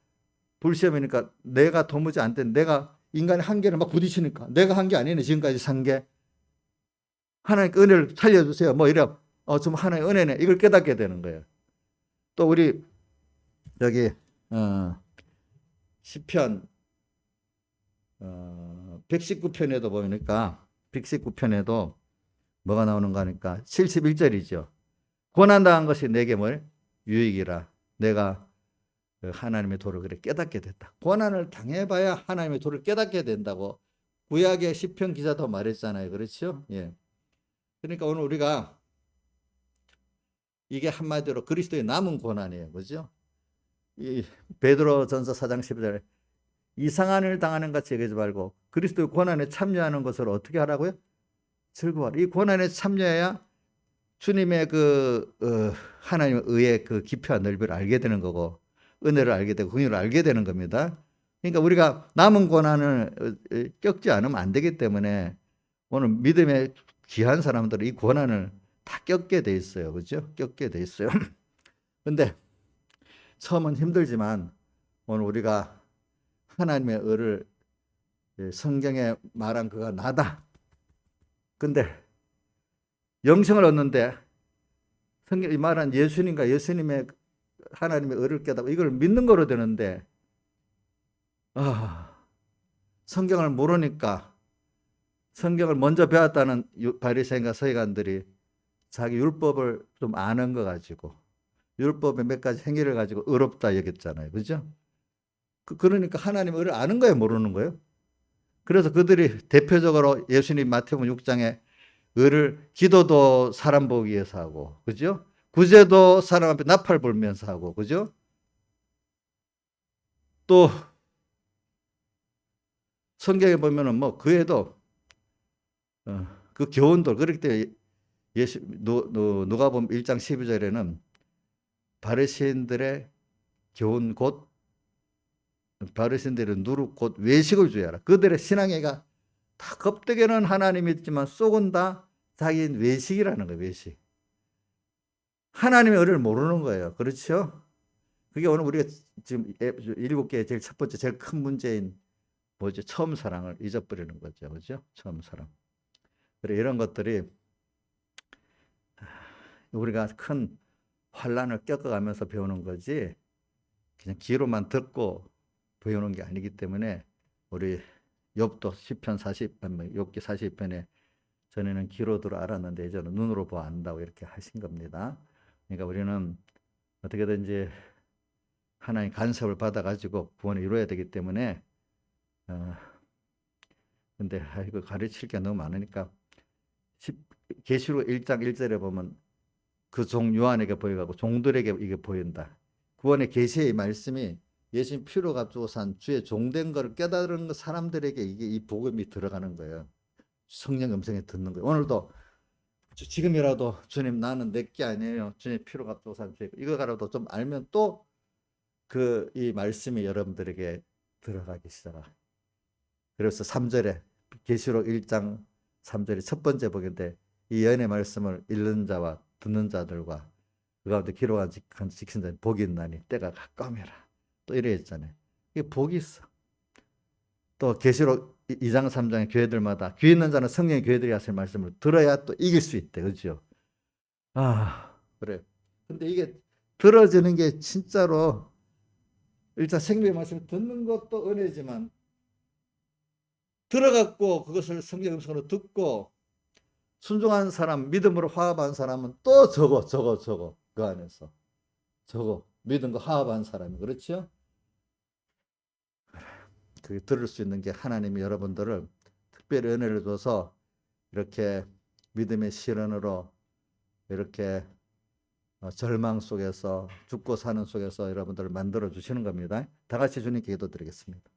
불시험이니까 내가 도무지 안 된, 내가 인간의 한계를 막 부딪히니까 내가 한 게 아니네. 지금까지 산 게. 하나님께 은혜를 살려주세요. 뭐 이래. 좀 하나의 은혜네. 이걸 깨닫게 되는 거예요. 또 우리 여기 시편 119편에도 보니까 119편에도 뭐가 나오는가 하니까 71절이죠. 고난당한 것이 내게 뭘? 유익이라. 내가 하나님의 도를 그래 깨닫게 됐다. 고난을 당해봐야 하나님의 도를 깨닫게 된다고 구약의 시편 기자도 말했잖아요. 그렇죠? 예. 그러니까 오늘 우리가 이게 한마디로 그리스도의 남은 고난이에요. 그죠? 이 베드로전서 4장 12절에 이상한 일 당하는 같이 얘기하지 말고 그리스도의 고난에 참여하는 것을 어떻게 하라고요? 즐거워하라. 이 고난에 참여해야 주님의 하나님의 의의 그 깊이와 넓이를 알게 되는 거고, 은혜를 알게 되고 긍휼을 알게 되는 겁니다. 그러니까 우리가 남은 고난을 겪지 않으면 안 되기 때문에 오늘 믿음의 귀한 사람들은 이 고난을 다 겪게 돼 있어요. 그죠? 겪게 돼 있어요. 근데 처음은 힘들지만 오늘 우리가 하나님의 의를, 성경에 말한 그가 나다. 근데 영생을 얻는데 성경이 말한 예수님과 예수님의 하나님의 의를 깨닫고 이걸 믿는 거로 되는데, 성경을 모르니까, 성경을 먼저 배웠다는 바리새인과 서기관들이 자기 율법을 좀 아는 거 가지고 율법의 몇 가지 행위를 가지고 의롭다 여겼잖아요. 그죠? 그러니까 하나님의 의를 아는 거예요, 모르는 거예요? 그래서 그들이 대표적으로 예수님 마태복음 6장에 의를, 기도도 사람 보기 위해서 하고, 그죠? 구제도 사람 앞에 나팔 불면서 하고, 그죠? 또 성경에 보면은 뭐 그 외에도 그 교훈들, 그렇기 때문에 누가복음 1장 12절에는 바리새인들의 교훈 곧, 바리새인들의 누룩 곧 외식을 주의하라. 그들의 신앙애가 다 겉되게는 하나님 믿지만 속은 다 자기인 외식이라는 거예요. 외식. 하나님의 의를 모르는 거예요. 그렇죠? 그게 오늘 우리가 지금 7개의 제일 첫 번째 제일 큰 문제인 뭐죠? 처음 사랑을 잊어버리는 거죠. 그죠? 처음 사랑. 그래, 이런 것들이 우리가 큰 환란을 겪어가면서 배우는 거지 그냥 귀로만 듣고 배우는 게 아니기 때문에, 우리 욥도 시편 40편, 욥기 40편에 전에는 귀로 들어 알았는데 이제는 눈으로 보아 안다고 이렇게 하신 겁니다. 그러니까 우리는 어떻게든지 하나님 간섭을 받아가지고 구원을 이루어야 되기 때문에, 근데 이거 가르칠 게 너무 많으니까 계시록 1장 1절에 보면 그 종 요한에게 보여가고 종들에게 이게 보인다. 구원의 계시의 말씀이 예수님 피로 값주고 산 주의 종된 것을 깨달은 사람들에게 이게 이 복음이 들어가는 거예요. 성령 음성에 듣는 거예요. 오늘도 지금이라도 주님 나는 내게 아니에요. 주님 피로 값주고 산 주의 이거라도 좀 알면 또 이 말씀이 여러분들에게 들어가기 시작합니다. 그래서 3절에 계시록 1장 3절이 첫 번째 복인데 이 예언의 말씀을 읽는 자와 듣는 자들과 그 가운데 기록한 지킨 자는 복이 있나니 때가 가까움이라. 또 이래 있잖아요. 이게 복이 있어. 또 계시록 2장 3장의 교회들마다 귀 있는 자는 성령의 교회들이 하실 말씀을 들어야 또 이길 수 있대. 그렇죠? 그래. 근데 이게 들어지는 게 진짜로 일단 생명의 말씀을 듣는 것도 은혜지만 들어갔고 그것을 성경 음성으로 듣고 순종한 사람, 믿음으로 화합한 사람은 또 저거 그 안에서 저거 믿음과 화합한 사람이 그렇죠? 그 들을 수 있는 게 하나님이 여러분들을 특별히 은혜를 줘서 이렇게 믿음의 실현으로 이렇게 절망 속에서 죽고 사는 속에서 여러분들을 만들어 주시는 겁니다. 다 같이 주님께 기도드리겠습니다.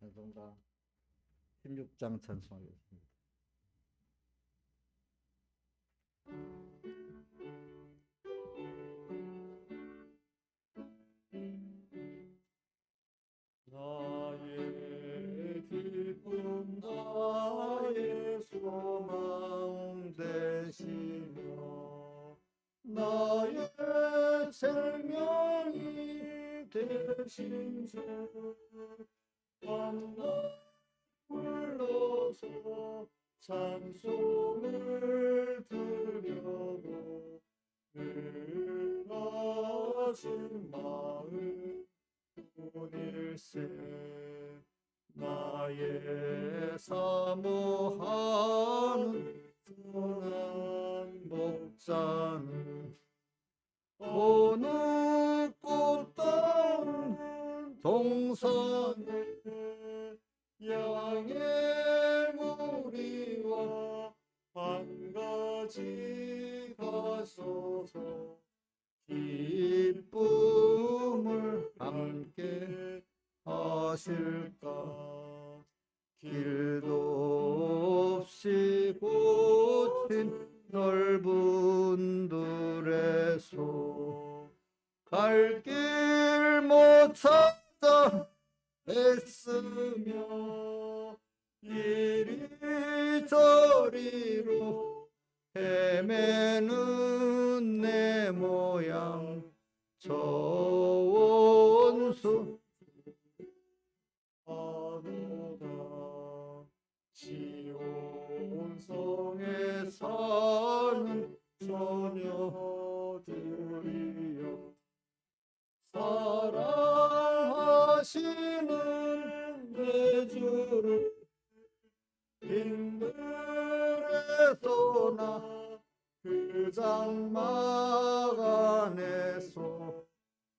찬송가 16장 찬송하겠습니다. 나의 기쁨 나의 소망 되시며 나의 생명이 되신 주 만나 불러서 찬송을 드려도 응하신 마음 뿐일세 나의 사모하는 선한 목자는 어느 꽃다운 동산에 양의 무리와 한 가지 가소서 기쁨을 함께 하실까 길도 없이 고친 넓은 들에서 갈 길 못 찾아 애쓰며 이리저리로 헤매는 내 모양 저 원수 하도다 지온성에 사는 처녀들이여 사랑하시는 내 주를 빈들에서 나 그 장막 안에서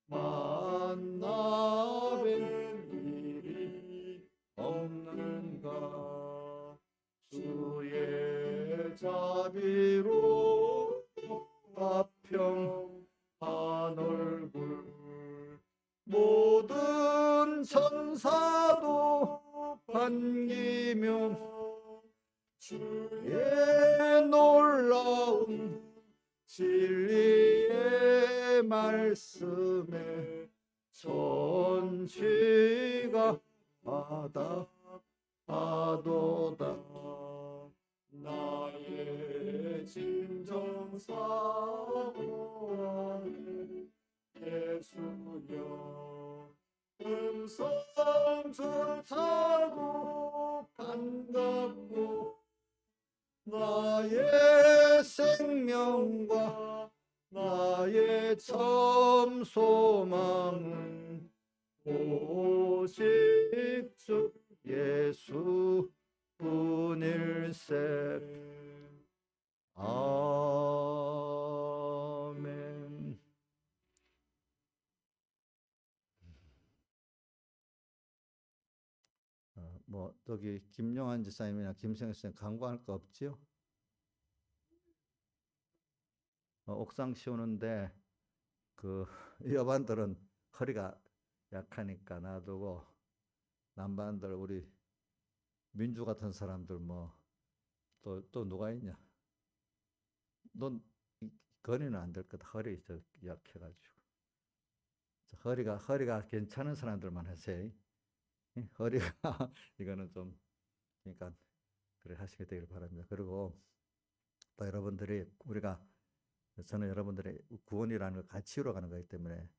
만나 뵌 일이 없는가 주의 자비로 화평한 얼굴 모든 천사도 반기며 주의 놀라운 진리의 말씀에 전치가 마다하도다 나의 내 진정사모하네 예수여 음성 좋다고 반갑고 나의 생명과 나의 참 소망은 오직 주 예수 뿐일세. 아멘. 뭐 저기 김용환 지사님이나 김성현 선생 광고할 거 없지요? 옥상 씌우는데 그 여반들은 허리가 약하니까 놔두고 남반들 우리 민주 같은 사람들 뭐 또 누가 있냐? 넌 건의는 안 될 거다. 허리 약해가지고 허리가 괜찮은 사람들만 하세요. 허리가 이거는 좀 그러니까 그래 하시게 되길 바랍니다. 그리고 또 여러분들이 저는 여러분들의 구원이라는 걸 같이 이루어가는 거기 때문에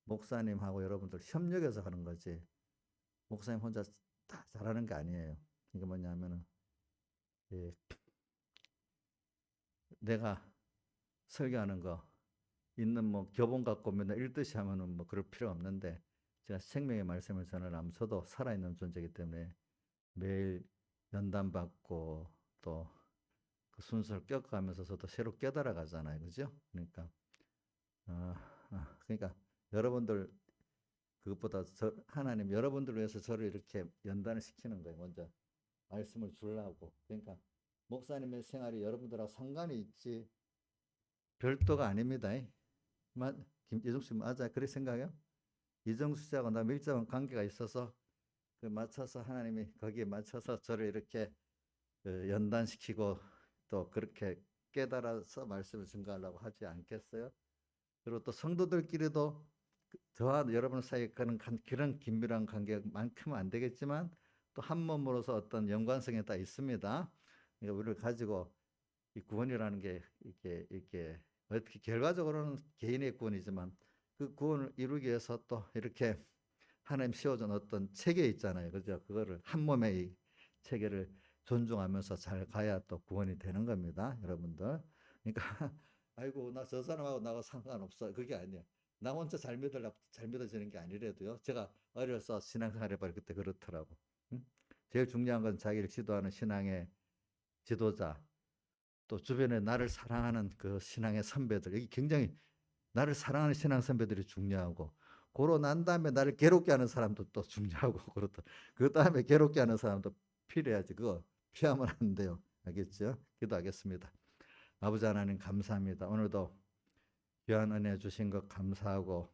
목사님하고 여러분들 협력해서 하는 거지 목사님 혼자 다 잘하는 게 아니에요. 이게 뭐냐면은 예, 내가 설교하는 거 있는 뭐 교본 갖고 맨날 읽듯이 하면은 뭐 그럴 필요 없는데 제가 생명의 말씀을 전하면서도 살아있는 존재이기 때문에 매일 연단받고 또 그 순서를 껴가면서 저도 새로 깨달아 가잖아요. 그죠? 그러니까 그러니까 여러분들 그것보다 하나님 여러분들을 위해서 저를 이렇게 연단을 시키는 거예요. 먼저 말씀을 주려고. 그러니까 목사님의 생활이 여러분들하고 상관이 있지 별도가 아닙니다. 이정수 씨 맞아요? 그렇게 생각해요? 이정수 씨하고 나 밀접한 관계가 있어서 그 맞춰서 하나님이 거기에 맞춰서 저를 이렇게 연단시키고 또 그렇게 깨달아서 말씀을 증거하려고 하지 않겠어요? 그리고 또 성도들끼리도 저와 여러분 사이에 그런 긴밀한 관계만큼은 안 되겠지만 또 한 몸으로서 어떤 연관성이 다 있습니다. 그러니까 우리를 가지고 이 구원이라는 게 이렇게 어떻게 결과적으로는 개인의 구원이지만 그 구원을 이루기 위해서 또 이렇게 하나님 씌워준 어떤 체계 있잖아요. 그죠? 그거를 한 몸의 이 체계를 존중하면서 잘 가야 또 구원이 되는 겁니다. 여러분들. 그러니까 아이고 나 저 사람하고 나하고 상관없어. 그게 아니에요. 나 혼자 잘 믿어지는 게 아니래도요. 제가 어려서 신앙생활 해봐요. 그때 그렇더라고. 응? 제일 중요한 건 자기를 지도하는 신앙의 지도자, 또 주변에 나를 사랑하는 그 신앙의 선배들. 여기 굉장히 나를 사랑하는 신앙 선배들이 중요하고 고로 난 다음에 나를 괴롭게 하는 사람도 또 중요하고 그렇다. 그 다음에 괴롭게 하는 사람도 필요해야지. 그거 피하면 안 돼요. 알겠죠? 기도하겠습니다. 아버지 하나님 감사합니다. 오늘도 귀한 은혜 주신 것 감사하고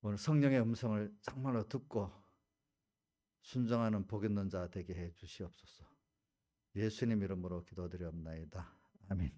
오늘 성령의 음성을 정말로 듣고 순종하는 복 있는 자 되게 해 주시옵소서. 예수님 이름으로 기도드리옵나이다. 아멘.